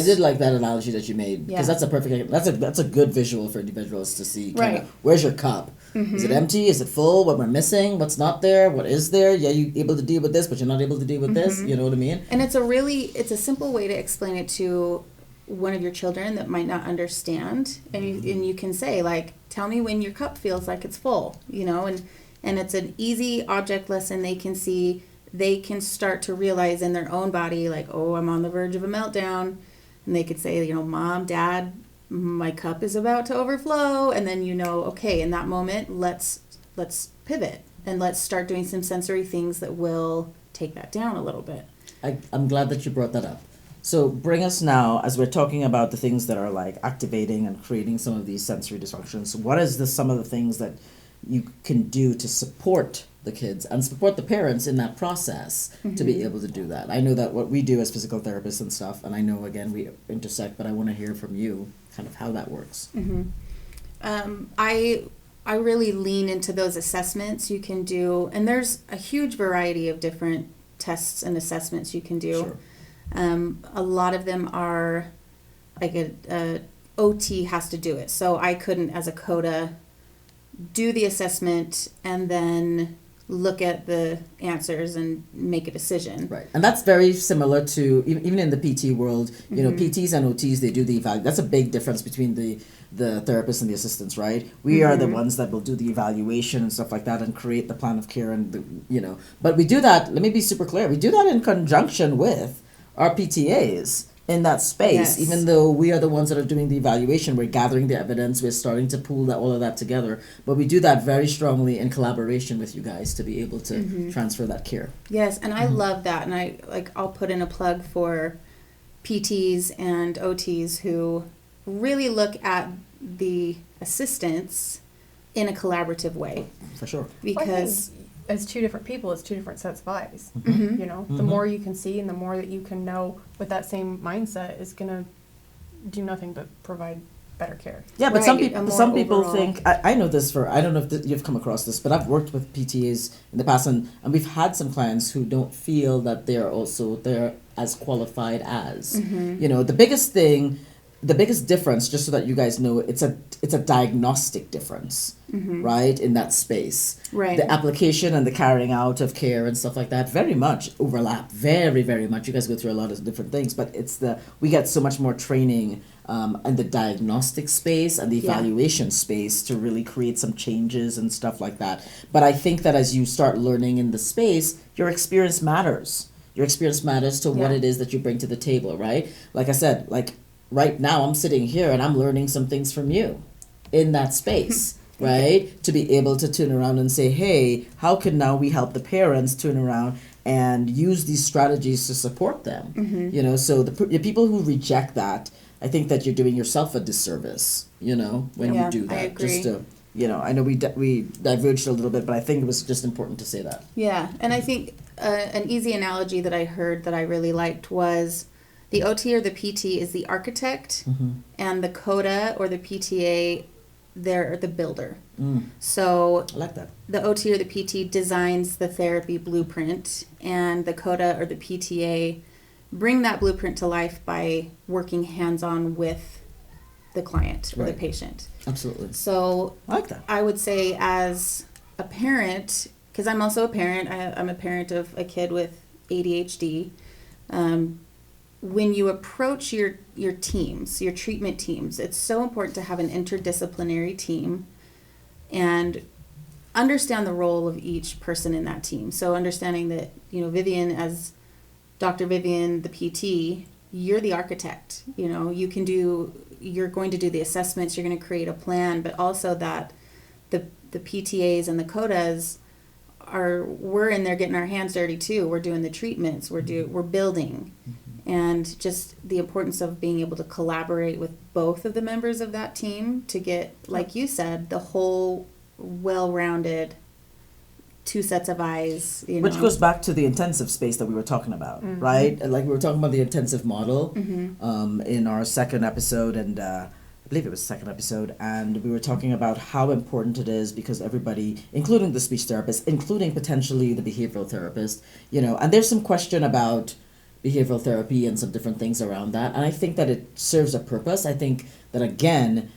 did like that analogy that you made, because that's a perfect, that's a good visual for individuals to see kind of, where's your cup? Is it empty? Is it full? What we're missing? What's not there? What is there? Yeah, you're able to deal with this, but you're not able to deal with this. You know what I mean?
And it's a simple way to explain it to one of your children that might not understand, and you can say, like, tell me when your cup feels like it's full, and it's an easy object lesson. They can see, they can start to realize in their own body, like, oh, I'm on the verge of a meltdown, and they could say, Mom, Dad, my cup is about to overflow, and then okay, in that moment, let's pivot and let's start doing some sensory things that will take that down a little bit.
I'm glad that you brought that up. So bring us now, as we're talking about the things that are like activating and creating some of these sensory dysfunctions, what is some of the things that you can do to support the kids and support the parents in that process to be able to do that? I know that what we do as physical therapists and stuff, and I know, again, we intersect, but I want to hear from you kind of how that works.
I really lean into those assessments you can do, and there's a huge variety of different tests and assessments you can do.
Sure.
A lot of them are like a OT has to do it. So I couldn't, as a CODA, do the assessment and then look at the answers and make a decision.
Right. And that's very similar to, even in the PT world, PTs and OTs, they do the evaluation. That's a big difference between the therapists and the assistants, right? We are the ones that will do the evaluation and stuff like that and create the plan of care and, but we do that, let me be super clear, we do that in conjunction with our PTAs in that space.
Yes.
Even though we are the ones that are doing the evaluation, we're gathering the evidence, we're starting to pool that all of that together. But we do that very strongly in collaboration with you guys to be able to transfer that care.
Yes, and I love that, and I'll put in a plug for PTs and OTs who really look at the assistants in a collaborative way.
For sure.
Because
as two different people, it's two different sets of eyes.
Mhm.
You know, the more you can see and the more that you can know with that same mindset is going to do nothing but provide better care.
Yeah, but some
Right,
people
a
some
more
people
overall-
think I know this for I don't know if you've come across this, but I've worked with PTAs in the past, and we've had some clients who don't feel that they're as qualified as. You know, the biggest difference, just so that you guys know, it's a diagnostic difference, right, in that space.
Right.
The application and the carrying out of care and stuff like that very much overlap, very, very much. You guys go through a lot of different things, but we get so much more training in the diagnostic space and the
Yeah.
evaluation space to really create some changes and stuff like that. But I think that as you start learning in the space, your experience matters. Your experience matters to what
Yeah.
it is that you bring to the table, right? Like I said, like right now I'm sitting here and I'm learning some things from you in that space, right? To be able to turn around and say, hey, how can now we help the parents turn around and use these strategies to support them? You know, so the people who reject that, I think that you're doing yourself a disservice, you know, when
Yeah,
you do
I
that.
agree.
Just to, you know, I know we diverged a little bit, but I think it was just important to say that.
Yeah, and I think an easy analogy that I heard that I really liked was the OT or the PT is the architect, and the CODA or the PTA, they're the builder. So
I like that.
the OT or the PT designs the therapy blueprint, and the CODA or the PTA bring that blueprint to life by working hands-on with the client or the
Right.
patient.
Absolutely.
So
I like that.
I would say as a parent, because I'm also a parent, I'm a parent of a kid with ADHD. When you approach your teams, your treatment teams, it's so important to have an interdisciplinary team and understand the role of each person in that team. So understanding that, you know, Vivian, as Dr. Vivian, the PT, you're the architect. You know, you're going to do the assessments, you're going to create a plan, but also that the PTAs and the CODAs we're in there getting our hands dirty too. We're doing the treatments, we're building. And just the importance of being able to collaborate with both of the members of that team to get, like you said, the whole well-rounded two sets of eyes, you know.
Which goes back to the intensive space that we were talking about, right? Like we were talking about the intensive model in our second episode, and I believe it was the second episode, and we were talking about how important it is because everybody, including the speech therapist, including potentially the behavioral therapist, you know, and there's some question about behavioral therapy and some different things around that. And I think that it serves a purpose. I think that, again,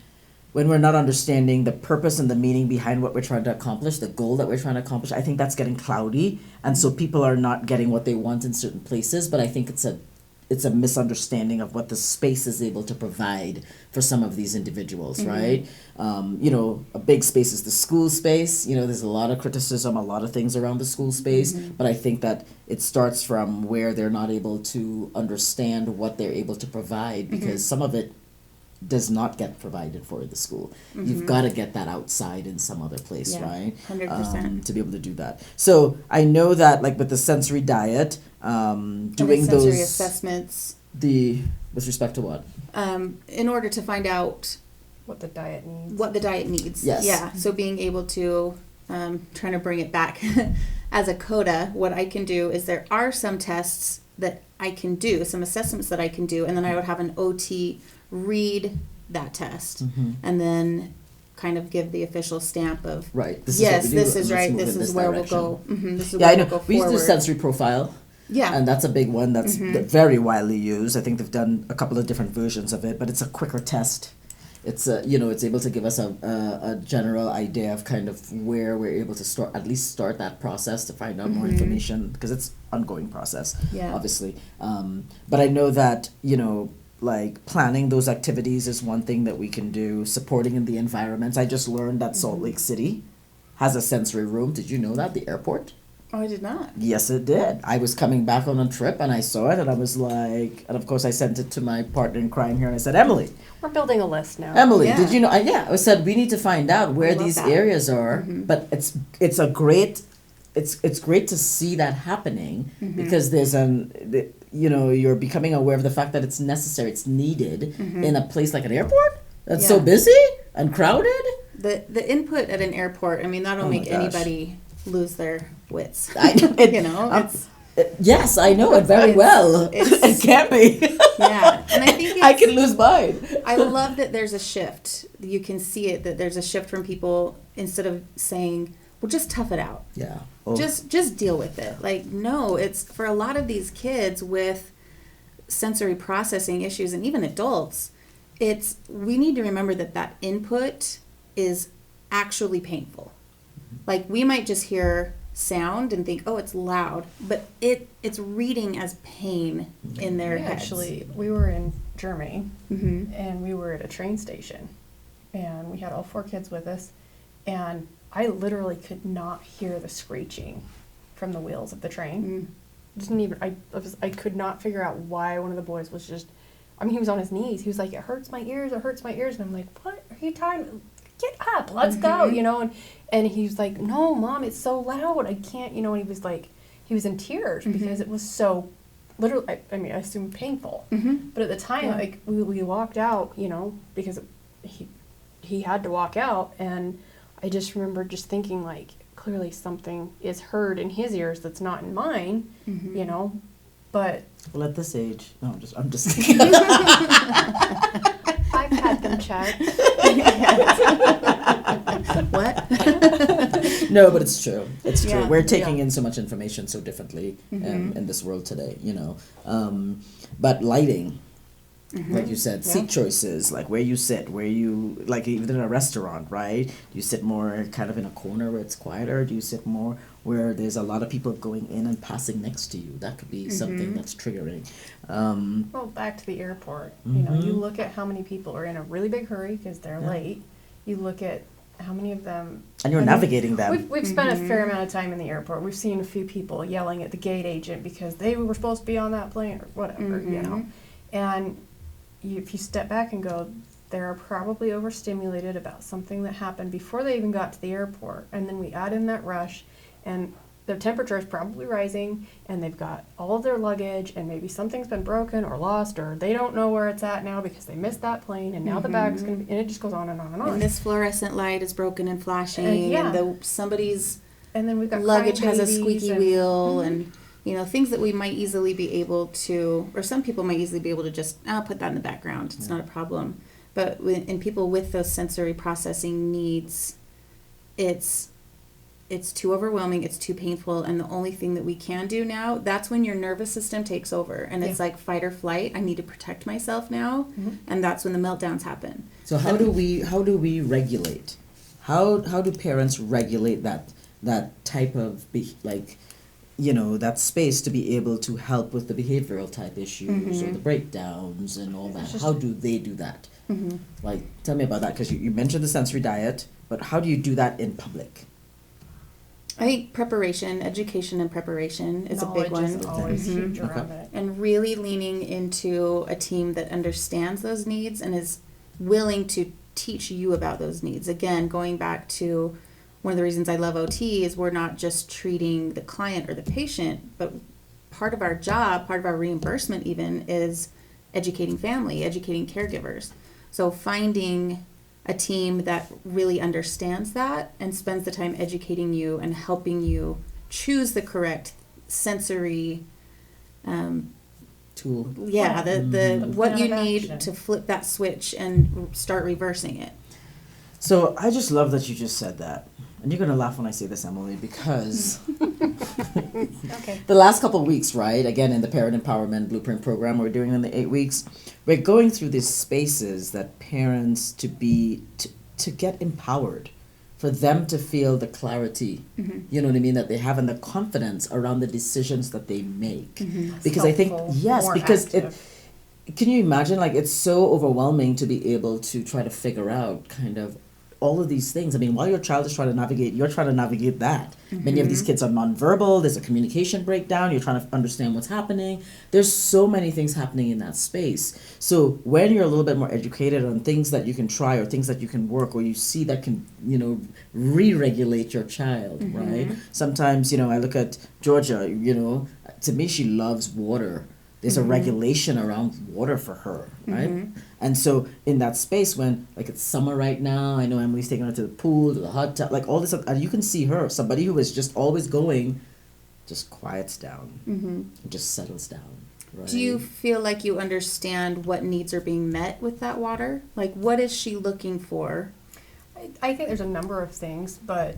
when we're not understanding the purpose and the meaning behind what we're trying to accomplish, the goal that we're trying to accomplish, I think that's getting cloudy. And so people are not getting what they want in certain places. But I think it's a misunderstanding of what the space is able to provide for some of these individuals, right? You know, a big space is the school space. You know, there's a lot of criticism, a lot of things around the school space, but I think that it starts from where they're not able to understand what they're able to provide because some of it does not get provided for the school. You've got to get that outside in some other place,
Yeah,
right?
100%.
To be able to do that. So I know that, like with the sensory diet, doing
and the sensory
those
assessments,
with respect to what?
in order to find out
What the diet needs.
what the diet needs.
Yes.
Yeah. So being able to, trying to bring it back as a CODA, what I can do is there are some tests that I can do, some assessments that I can do, and then I would have an OT read that test and then kind of give the official stamp of,
Right. This
yes,
is what we do,
this
and
is
let's
right,
move
this
in
is where we'll
direction.
go. This is
Yeah, I
where
know.
we'll go
We used to do
forward.
sensory profile.
Yeah.
And that's a big one that's very widely used. I think they've done a couple of different versions of it, but it's a quicker test. It's it's able to give us a general idea of kind of where we're able to start that process to find out more information because it's ongoing process,
Yeah.
obviously. But I know that, like planning those activities is one thing that we can do, supporting in the environments. I just learned that Salt Lake City has a sensory room. Did you know that? The airport?
Oh, I did not.
Yes, it did. I was coming back on a trip and I saw it and I was like, and of course I sent it to my partner in crime here and I said, Emily,
We're building a list now.
Emily, did you know? I said we need to find out where
love
these
that.
areas are. But it's a great, it's great to see that happening because there's you're becoming aware of the fact that it's necessary, it's needed in a place like an airport that's so busy and crowded.
The input at an airport, I mean, that'll make anybody lose their wits.
Yes, I know it very well. It can be.
Yeah, and I think
I can lose mine.
I love that there's a shift. You can see it, that there's a shift from people, instead of saying, well, just tough it out.
Yeah.
Just deal with it. Like, no, it's for a lot of these kids with sensory processing issues, and even adults, we need to remember that input is actually painful. Like, we might just hear sound and think, oh, it's loud, but it's reading as pain in their heads.
Actually, we were in Germany, and we were at a train station, and we had all 4 kids with us, and I literally could not hear the screeching from the wheels of the train. I could not figure out why one of the boys was just, he was on his knees. He was like, it hurts my ears, and I'm like, what are you talking? Get up, let's go, and he was like, no, Mom, it's so loud, I can't, and he was like, he was in tears because it was so, literally, I assume painful, but at the time, like, we walked out, because he had to walk out, and I just remember just thinking, like, clearly something is heard in his ears that's not in mine, but...
Well, at this age, no, I'm just
I've had them checked.
What?
No, but it's true. It's true.
Yeah.
We're taking in so much information so differently in this world today, But lighting, like you said, seat choices, like where you sit, like even in a restaurant, right? Do you sit more kind of in a corner where it's quieter? Do you sit more where there's a lot of people going in and passing next to you? That could be something that's triggering.
Well, back to the airport. You look at how many people are in a really big hurry because they're late. You look at how many of them...
And you're navigating them.
We've spent a fair amount of time in the airport. We've seen a few people yelling at the gate agent because they were supposed to be on that plane or whatever, And if you step back and go, they're probably overstimulated about something that happened before they even got to the airport. And then we add in that rush, and their temperature is probably rising, and they've got all of their luggage, and maybe something's been broken or lost, or they don't know where it's at now because they missed that plane, and now the bag's going to be, and it just goes on and on and on.
And this fluorescent light is broken and flashing, and somebody's
and then we've got
luggage has a squeaky wheel, and things that we might easily be able to, or some people might easily be able to just put that in the background. It's not a problem. But in people with those sensory processing needs, it's too overwhelming, it's too painful, and the only thing that we can do now, that's when your nervous system takes over, and it's like fight or flight. I need to protect myself now, and that's when the meltdowns happen.
So how do we regulate? How do parents regulate that type of that space to be able to help with the behavioral type issues or the breakdowns and all that? How do they do that? Like, tell me about that, because you mentioned the sensory diet, but how do you do that in public?
I think education and preparation is a big one.
Knowledge is always huge around it.
And really leaning into a team that understands those needs and is willing to teach you about those needs. Again, going back to one of the reasons I love OT is we're not just treating the client or the patient, but part of our job, part of our reimbursement even, is educating family, educating caregivers. So finding a team that really understands that and spends the time educating you and helping you choose the correct sensory
tool.
Yeah, the what you need to flip that switch and start reversing it.
So I just love that you just said that. And you're going to laugh when I say this, Emily, because the last couple of weeks, right, again, in the Parent Empowerment Blueprint program we're doing in the 8 weeks, we're going through these spaces that parents to get empowered, for them to feel the clarity, you know what I mean, that they have, and the confidence around the decisions that they make. Because I think, can you imagine, like, it's so overwhelming to be able to try to figure out kind of all of these things. I mean, while your child is trying to navigate, you're trying to navigate that. Many of these kids are nonverbal. There's a communication breakdown. You're trying to understand what's happening. There's so many things happening in that space. So when you're a little bit more educated on things that you can try or things that you can work or you see that can, re-regulate your child, right? Sometimes, I look at Georgia, to me, she loves water. There's a regulation around water for her, right? And so in that space when, like, it's summer right now, I know Emily's taking her to the pool, to the hot tub, like all this stuff, and you can see her, somebody who is just always going, just quiets down, and just settles down, right?
Do you feel like you understand what needs are being met with that water? Like, what is she looking for?
I think there's a number of things, but,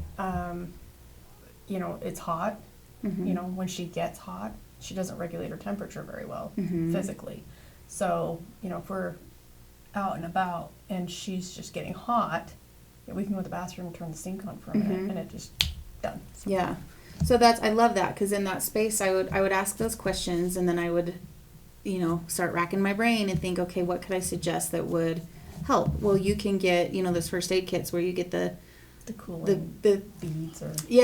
it's hot. When she gets hot, she doesn't regulate her temperature very well physically. So, if we're out and about and she's just getting hot, we can go to the bathroom and turn the sink on for a minute and it just done. So.
Yeah. So I love that, because in that space I would ask those questions, and then I would, start racking my brain and think, okay, what could I suggest that would help? Well, you can get, those first aid kits where you get the
cooling
the
beads or
you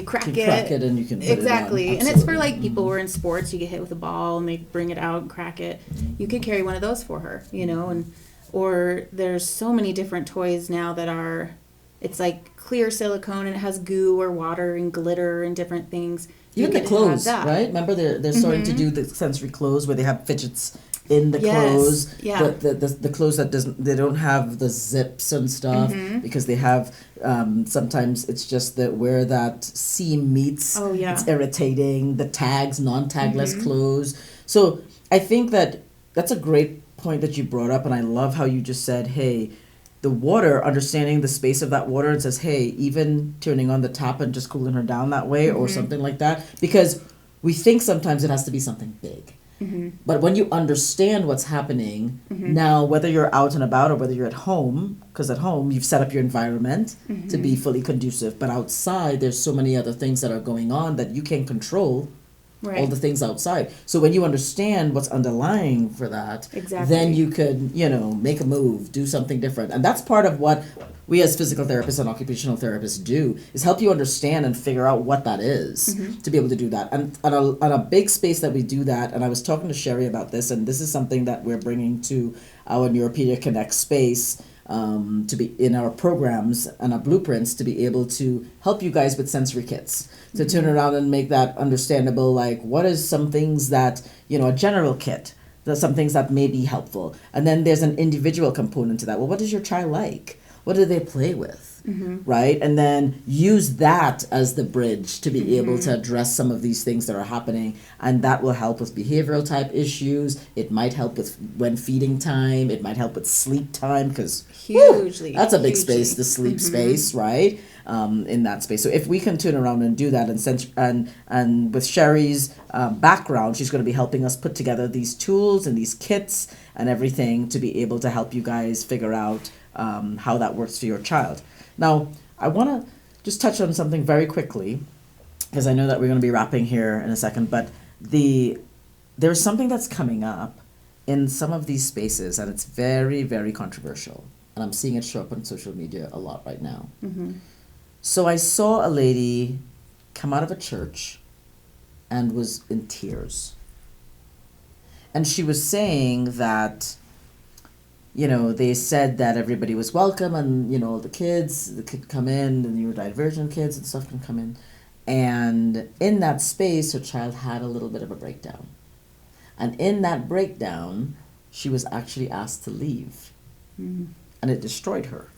crack
You can crack it and you can put it on.
exactly, and it's for like people who are in sports. You get hit with a ball and they bring it out and crack it. You could carry one of those for her, and or there's so many different toys now that are, it's like clear silicone and it has goo or water and glitter and different things.
Even the clothes, right? Remember they're starting to do the sensory clothes where they have fidgets in the clothes.
Yeah.
The clothes that they don't have the zips and stuff because they have sometimes it's just that where that seam meets.
Oh yeah.
It's irritating. The tags, non-tagless clothes. So I think that's a great point that you brought up, and I love how you just said, hey, the water, understanding the space of that water, and says, hey, even turning on the tap and just cooling her down that way or something like that, because we think sometimes it has to be something big. But when you understand what's happening, now whether you're out and about or whether you're at home, because at home you've set up your environment to be fully conducive, but outside there's so many other things that are going on that you can't control.
Right.
All the things outside. So when you understand what's underlying for that, then you could, make a move, do something different. And that's part of what we as physical therapists and occupational therapists do, is help you understand and figure out what that is to be able to do that. And on a big space that we do that, and I was talking to Sherry about this, and this is something that we're bringing to our NeuroPedia Connect space, to be in our programs and our blueprints to be able to help you guys with sensory kits, to turn around and make that understandable, like what is some things that, a general kit, there's some things that may be helpful. And then there's an individual component to that. Well, what does your child like? What do they play with? Right? And then use that as the bridge to be able to address some of these things that are happening. And that will help with behavioral type issues. It might help with when feeding time. It might help with sleep time, because that's a big space, the sleep space, right? In that space. So if we can turn around and do that, and with Sherry's background, she's going to be helping us put together these tools and these kits and everything to be able to help you guys figure out how that works for your child. Now, I want to just touch on something very quickly, because I know that we're going to be wrapping here in a second, but there's something that's coming up in some of these spaces, and it's very, very controversial. And I'm seeing it show up on social media a lot right now. So I saw a lady come out of a church and was in tears. And she was saying that, they said that everybody was welcome, and, the kids could come in, the neurodivergent kids and stuff can come in. And in that space, her child had a little bit of a breakdown. And in that breakdown, she was actually asked to leave. And it destroyed her.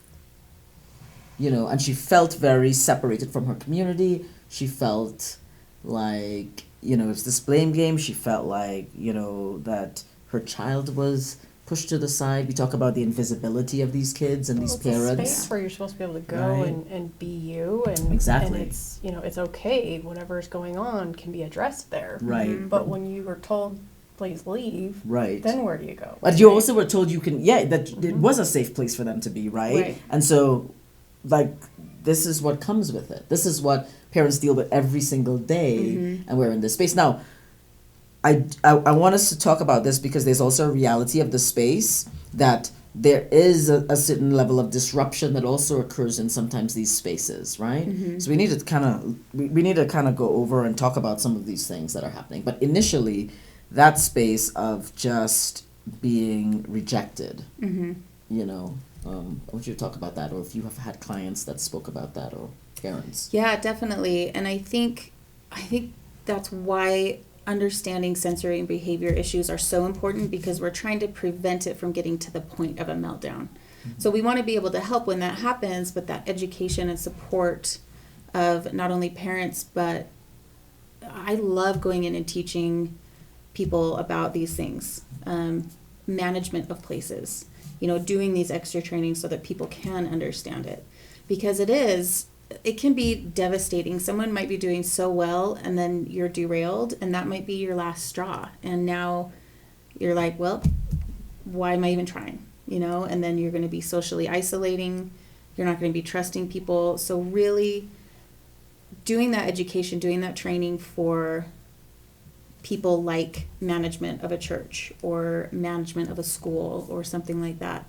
And she felt very separated from her community. She felt like, it's this blame game. She felt like, that her child was pushed to the side. We talk about the invisibility of these kids and these parents.
It's a space where you're supposed to be able to go and be you, and
exactly.
And it's it's okay. Whatever's going on can be addressed there.
Right.
But when you were told, please leave.
Right.
Then where do you go?
But you also were told you can. that it was a safe place for them to be. Right. And so, this is what comes with it. This is what parents deal with every single day, and we're in this space now. I want us to talk about this because there's also a reality of the space that there is a certain level of disruption that also occurs in sometimes these spaces, right? So we need to kind of go over and talk about some of these things that are happening. But initially, that space of just being rejected, you know, I want you to talk about that, or if you have had clients that spoke about that, or parents.
Yeah, definitely. And I think that's why understanding sensory and behavior issues are so important, because we're trying to prevent it from getting to the point of a meltdown. So we want to be able to help when that happens, but that education and support of not only parents, but I love going in and teaching people about these things. Management of places, you know, doing these extra trainings so that people can understand it, because it can be devastating. Someone might be doing so well and then you're derailed, and that might be your last straw. And now you're like, well, why am I even trying? You know, and then you're going to be socially isolating. You're not going to be trusting people. So really doing that education, doing that training for people like management of a church or management of a school or something like that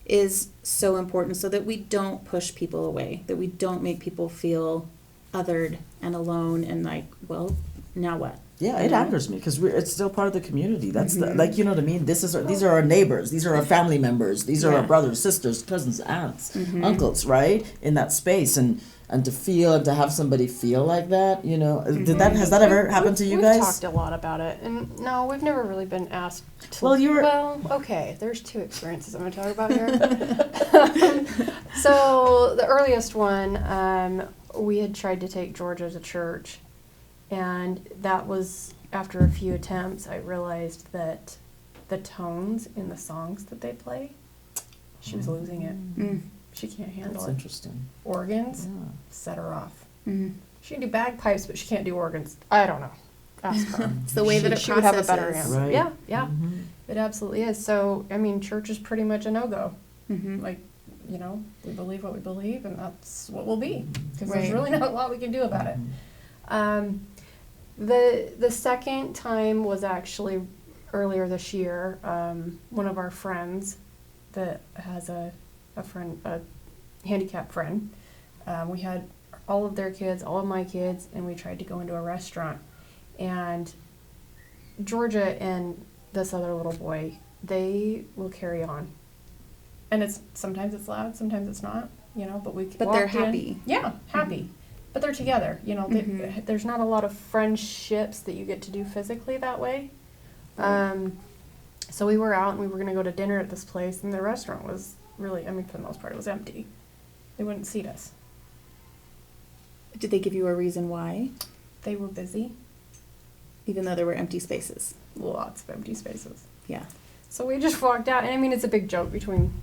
is so important, so that we don't push people away, that we don't make people feel othered and alone and like, well, now what?
Yeah, it angers me because it's still part of the community. That's the, like, you know what I mean? These are our neighbors. These are our family members. These are our brothers, sisters, cousins, aunts, uncles, right? In that space, and to feel and to have somebody feel like that, you know, has that ever happened to you guys?
We've talked a lot about it, and no, we've never really been asked to.
Well,
okay, there's two experiences I'm going to talk about here. So the earliest one, we had tried to take Georgia to church, and that was after a few attempts. I realized that the tones in the songs that they play, she was losing it. She can't handle
That's
it.
interesting.
Organs,
Yeah.
set her off. She can do bagpipes, but she can't do organs. I don't know. Ask her.
It's the way that it
She would have a better
processes.
answer.
Right.
Yeah, yeah. It absolutely is. So, I mean, church is pretty much a no-go. Like, you know, we believe what we believe, and that's what we'll be. Because there's
Right.
really not a lot we can do about it. The second time was actually earlier this year. One of our friends that has a handicapped friend, we had all of their kids, all of my kids, and we tried to go into a restaurant. And Georgia and this other little boy, they will carry on. And sometimes it's loud, sometimes it's not, you know, but
But they're happy.
Yeah, happy. But they're together, you know. There's not a lot of friendships that you get to do physically that way. So we were out and we were going to go to dinner at this place, and the restaurant was really, I mean, for the most part, it was empty. They wouldn't seat us.
Did they give you a reason why?
They were busy.
Even though there were empty spaces?
Lots of empty spaces.
Yeah.
So we just walked out, and I mean, it's a big joke between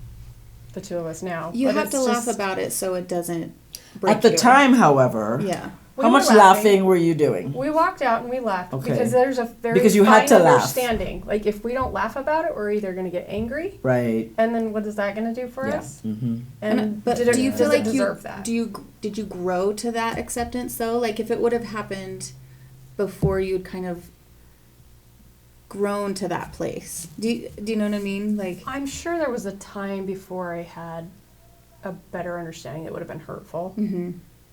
the two of us now.
You
but
have
it's
to laugh
just-
about it so it doesn't break
At the
you.
time, however,
Yeah.
We
how
were
much
laughing.
laughing were you doing?
We walked out and we laughed
Okay.
because there's a very
Because you
fine
had to laugh.
understanding. Like, if we don't laugh about it, we're either going to get angry,
Right.
and then what is that going to do for
Yeah.
us?
But
did it,
do you
does
feel
it
like
deserve that?
did you grow to that acceptance though? Like if it would have happened before you'd kind of grown to that place. Do you know what I mean? Like
I'm sure there was a time before I had a better understanding that would have been hurtful.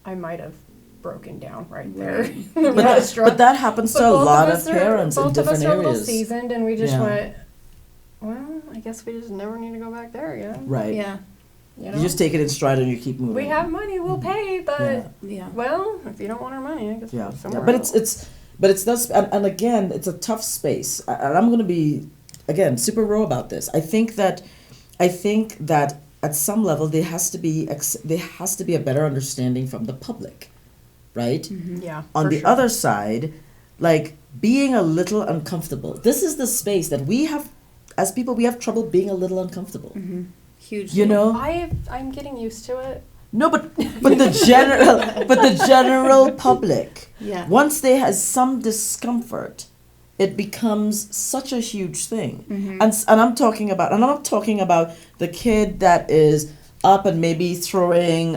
I might have broken down right there in the restaurant.
But that happens to a lot of parents in
both of
different
us are a little
areas.
seasoned, and we just
Yeah.
went, well, I guess we just never need to go back there again.
Right.
yeah.
You know?
You just take it in stride and you keep moving.
We have money, we'll pay, but
Yeah.
Yeah.
well, if you don't want our money, I guess
Yeah,
we'll
yeah.
somewhere
But
else.
it's thus, and again, it's a tough space. And I'm going to be, again, super raw about this. I think that at some level there has to be a better understanding from the public, right?
Yeah.
On
for
the
sure.
other side, like being a little uncomfortable. This is the space that we have, as people, we have trouble being a little uncomfortable.
Huge.
You know?
I'm getting used to it.
No, but the general public,
Yeah.
once they has some discomfort, it becomes such a huge thing. And I'm talking about, and I'm not talking about the kid that is up and maybe throwing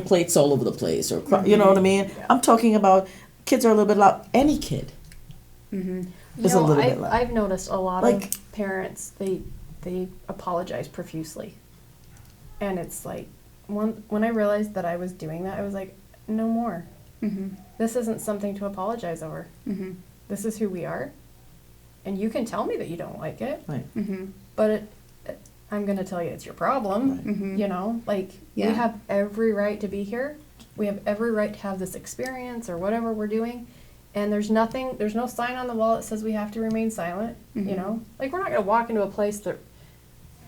plates all over the place, or you know what I mean.
Yeah.
I'm talking about kids are a little bit loud. Any kid is a little bit loud.
I've noticed a lot
Like-
of parents, they apologize profusely. And it's like, when I realized that I was doing that, I was like, no more.
Mm-hmm.
This isn't something to apologize over.
Mm-hmm.
This is who we are. And you can tell me that you don't like it,
Right.
Mm-hmm.
but I'm going to tell you it's your problem.
Right.
Mm-hmm.
You know, like,
Yeah.
we have every right to be here. We have every right to have this experience or whatever we're doing. And there's no sign on the wall that says we have to remain silent,
Mhm.
you know? Like, we're not going to walk into a place that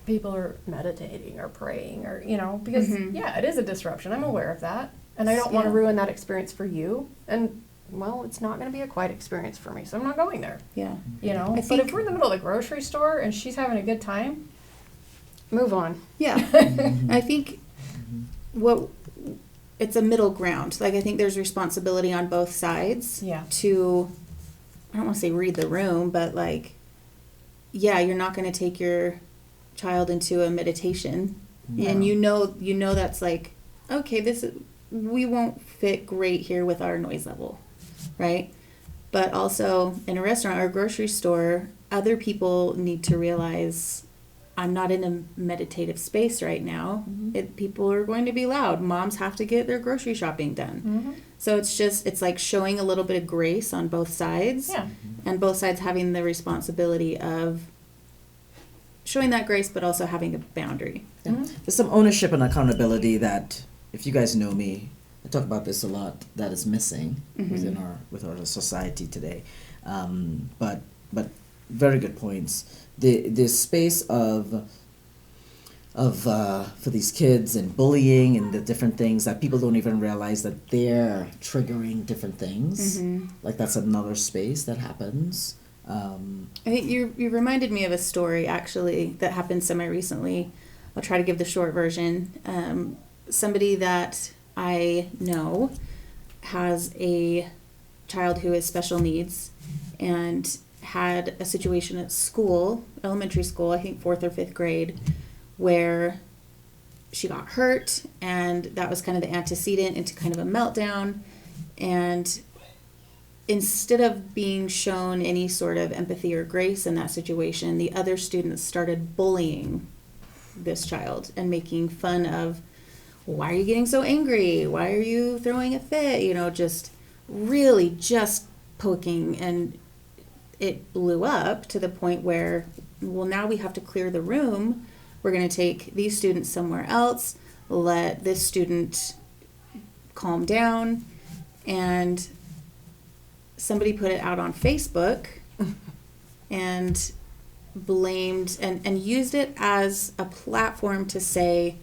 people are meditating or praying or, you know, because,
Mhm.
yeah, it is a disruption. I'm aware of that. And I don't want to
Yeah.
ruin that experience for you. And, well, it's not going to be a quiet experience for me, so I'm not going there,
Yeah.
you know?
I
But
think-
if we're in the middle of the grocery store and she's having a good time, move on.
Yeah. I think it's a middle ground. Like, I think there's responsibility on both sides
Yeah.
to, I don't want to say read the room, but like, yeah, you're not going to take your child into a meditation, and you know that's like, okay, we won't fit great here with our noise level, right? But also in a restaurant or a grocery store, other people need to realize, I'm not in a meditative space right now. People are going to be loud. Moms have to get their grocery shopping done.
Mm-hmm.
So it's like showing a little bit of grace on both sides.
Yeah.
And both sides having the responsibility of showing that grace, but also having a boundary.
Yeah.
Mhm.
There's some ownership and accountability that, if you guys know me, I talk about this a lot, that is missing with our society today. But very good points. The space of for these kids and bullying and the different things that people don't even realize that they're triggering different things. Like, that's another space that happens.
I think you reminded me of a story actually that happened semi-recently. I'll try to give the short version. Somebody that I know has a child who has special needs and had a situation at school, elementary school, I think 4th or 5th grade, where she got hurt, and that was kind of the antecedent into kind of a meltdown. And instead of being shown any sort of empathy or grace in that situation, the other students started bullying this child and making fun of, why are you getting so angry? Why are you throwing a fit? You know, just really just poking, and it blew up to the point where, well, now we have to clear the room. We're going to take these students somewhere else, let this student calm down. And somebody put it out on Facebook and blamed and used it as a platform to say,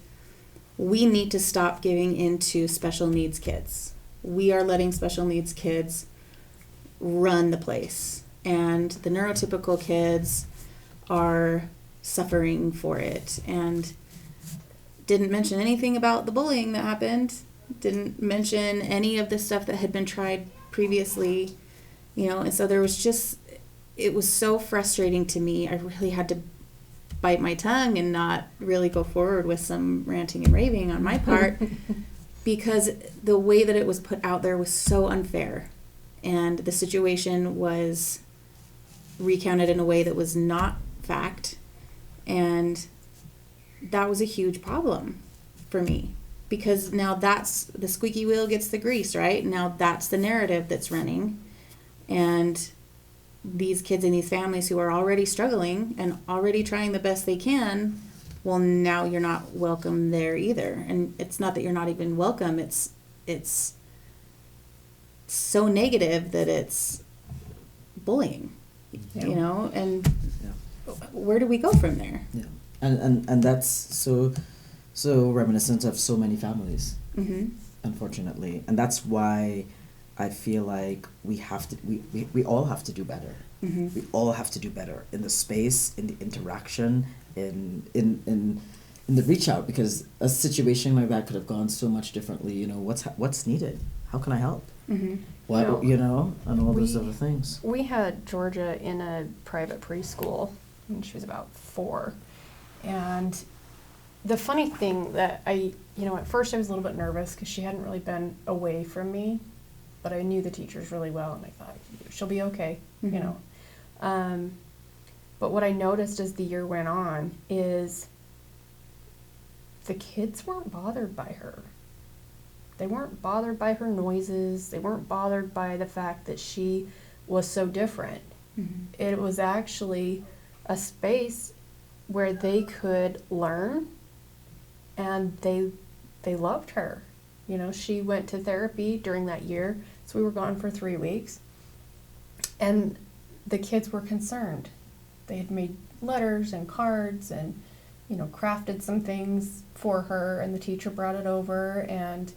we need to stop giving into special needs kids. We are letting special needs kids run the place, and the neurotypical kids are suffering for it. And didn't mention anything about the bullying that happened, didn't mention any of the stuff that had been tried previously, you know. And so there was just, it was so frustrating to me. I really had to bite my tongue and not really go forward with some ranting and raving on my part because the way that it was put out there was so unfair, and the situation was recounted in a way that was not fact, and that was a huge problem for me, because now that's the squeaky wheel gets the grease, right? Now that's the narrative that's running, and these kids and these families who are already struggling and already trying the best they can, well, now you're not welcome there either. And it's not that you're not even welcome, it's so negative that it's bullying, you know. And where do we go from there?
Yeah, and that's so reminiscent of so many families, unfortunately, and that's why I feel like we all have to do better. We all have to do better in the space, in the interaction, in the reach out, because a situation like that could have gone so much differently. You know, what's needed? How can I help? What,
No.
you know, and all those other things.
We had Georgia in a private preschool when she was about 4. And the funny thing that at first I was a little bit nervous because she hadn't really been away from me, but I knew the teachers really well, and I thought, she'll be okay, you know. But what I noticed as the year went on is the kids weren't bothered by her. They weren't bothered by her noises. They weren't bothered by the fact that she was so different.
Mm-hmm.
It was actually a space where they could learn, and they loved her. You know, she went to therapy during that year, so we were gone for 3 weeks, and the kids were concerned. They had made letters and cards and, you know, crafted some things for her, and the teacher brought it over, and,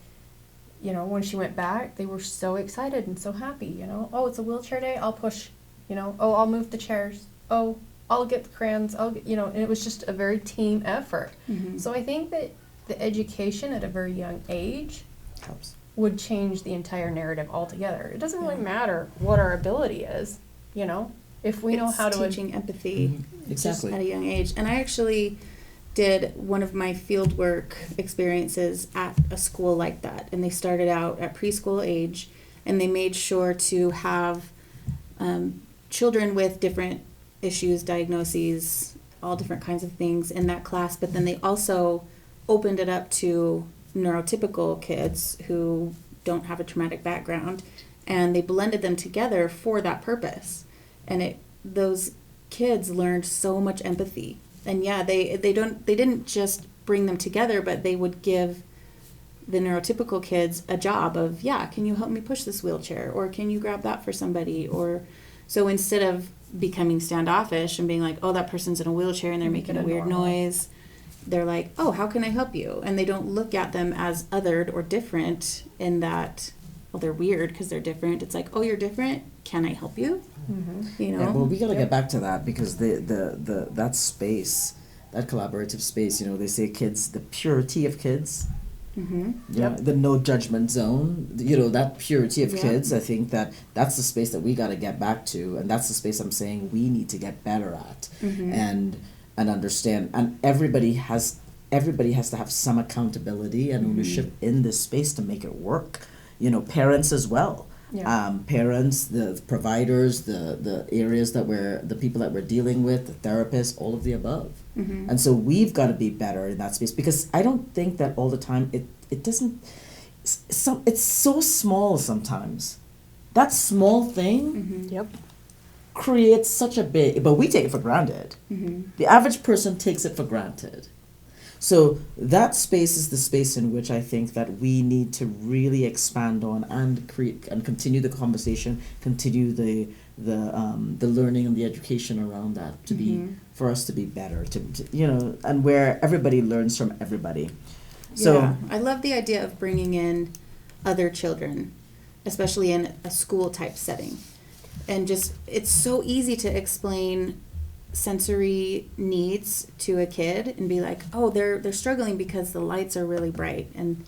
you know, when she went back, they were so excited and so happy, you know. Oh, it's a wheelchair day, I'll push, you know. Oh, I'll move the chairs. Oh, I'll get the crayons. I'll get, you know, and it was just a very team effort.
Mm-hmm.
So I think that the education at a very young age
Helps.
would change the entire narrative altogether. It doesn't really
Yeah.
matter what our ability is, you know, if we know
It's
how to
teaching empathy
Exactly.
at a young age. And I actually did one of my fieldwork experiences at a school like that, and they started out at preschool age, and they made sure to have children with different issues, diagnoses, all different kinds of things in that class, but then they also opened it up to neurotypical kids who don't have a traumatic background, and they blended them together for that purpose. And those kids learned so much empathy. And yeah, they didn't just bring them together, but they would give the neurotypical kids a job of, yeah, can you help me push this wheelchair, or can you grab that for somebody? Or so instead of becoming standoffish and being like, oh, that person's in a wheelchair and they're
Make
making
it
a weird
normal.
noise, they're like, oh, how can I help you? And they don't look at them as othered or different in that, well, they're weird because they're different. It's like, oh, you're different, can I help you?
Mm-hmm.
You know?
Yeah, well, we gotta
Yep.
get back to that, because the that space, that collaborative space, you know, they say kids, the purity of kids,
Mm-hmm.
yeah, the no judgment zone, you know, that purity of
Yeah.
kids. I think that's the space that we gotta get back to, and that's the space I'm saying we need to get better at,
Mm-hmm.
and understand. And everybody has to have some accountability and ownership in this space to make it work. You know, parents as well.
Yeah.
Parents, the providers, the areas the people that we're dealing with, the therapists, all of the above.
Mm-hmm.
And so we've got to be better in that space, because I don't think that all the time it doesn't, it's so small sometimes. That small thing
Mm-hmm.
Yep.
creates such a big, but we take it for granted.
Mm-hmm.
The average person takes it for granted. So that space is the space in which I think that we need to really expand on and create and continue the conversation, continue the learning and the education around that to be, for us to be better, to you know, and where everybody learns from everybody. So
Yeah, I love the idea of bringing in other children, especially in a school type setting. And just, it's so easy to explain sensory needs to a kid and be like, oh, they're struggling because the lights are really bright, and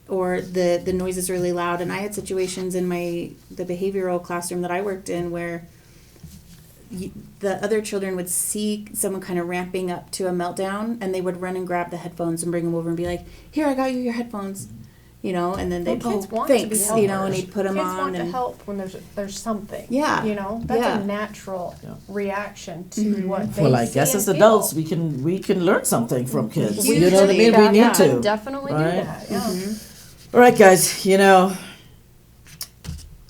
or the noise is really loud. And I had situations in the behavioral classroom that I worked in where the other children would see someone kind of ramping up to a meltdown, and they would run and grab the headphones and bring them over and be like, here, I got you your headphones, you know, and then they'd,
Kids
oh,
want to be
thanks,
helpers.
you know, and he'd put them
Kids
on.
want to
And
help when there's something.
Yeah.
You know, that's
Yeah.
a natural
Yeah.
reaction to
Mhm.
what they
well, I
see
guess
and
as
feel.
adults we can learn something from kids.
We
You know what I
should
mean?
do
We
that.
need
Yeah,
to.
definitely
right?
do that. Yeah.
Mhm.
All right, guys. You know,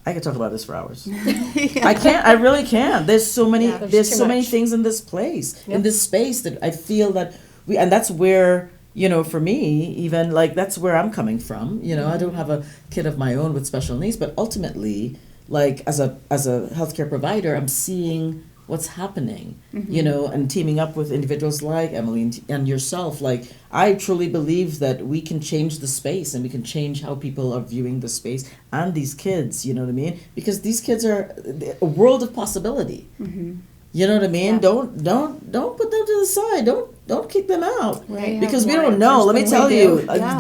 I could talk about this for hours.
Yeah.
I can't. I really can. There's so many.
Yeah,
there's
there's too
so many
much.
things in this place, in
Yep.
this space, that I feel that and that's where, you know, for me, even like that's where I'm coming from. You know, I don't have a kid of my own with special needs, but ultimately, like as a healthcare provider, I'm seeing what's happening. You know, and teaming up with individuals like Emily and yourself. Like, I truly believe that we can change the space, and we can change how people are viewing the space and these kids. You know what I mean? Because these kids are a world of possibility.
Mhm.
You know what I mean?
Yeah.
Don't put them to the side. Don't kick them out.
Right.
Because we
More
don't know.
answers
Let me
than
tell
we
you,
do.
Yeah.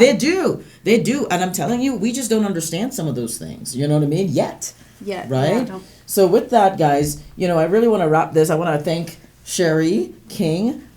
they do, and I'm telling you, we just don't understand some of those things. You know what I mean? Yet,
Yeah.
right?
Yeah.
So with that, guys, you know, I really want to wrap this. I want to thank Sherry King,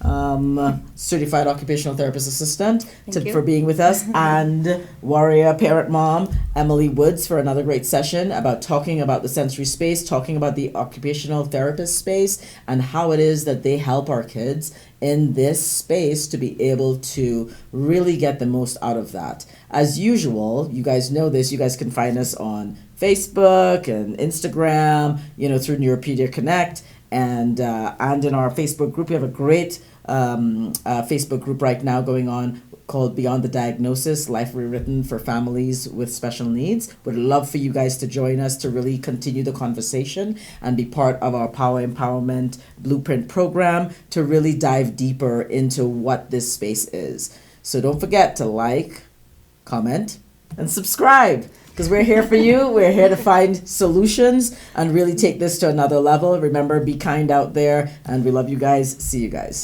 certified occupational therapist assistant,
Thank you.
for being with us, and warrior parent mom Emily Woods for another great session about talking about the sensory space, talking about the occupational therapist space, and how it is that they help our kids in this space to be able to really get the most out of that. As usual, you guys know this, you guys can find us on Facebook and Instagram, through NeuroPedia Connect, and in our Facebook group. We have a great Facebook group right now going on called Beyond the Diagnosis, Life Rewritten for Families with Special Needs. Would love for you guys to join us to really continue the conversation and be part of our Power Empowerment Blueprint program to really dive deeper into what this space is. So don't forget to like, comment, and subscribe, because we're here for you. We're here to find solutions and really take this to another level. Remember, be kind out there, and we love you guys. See you guys.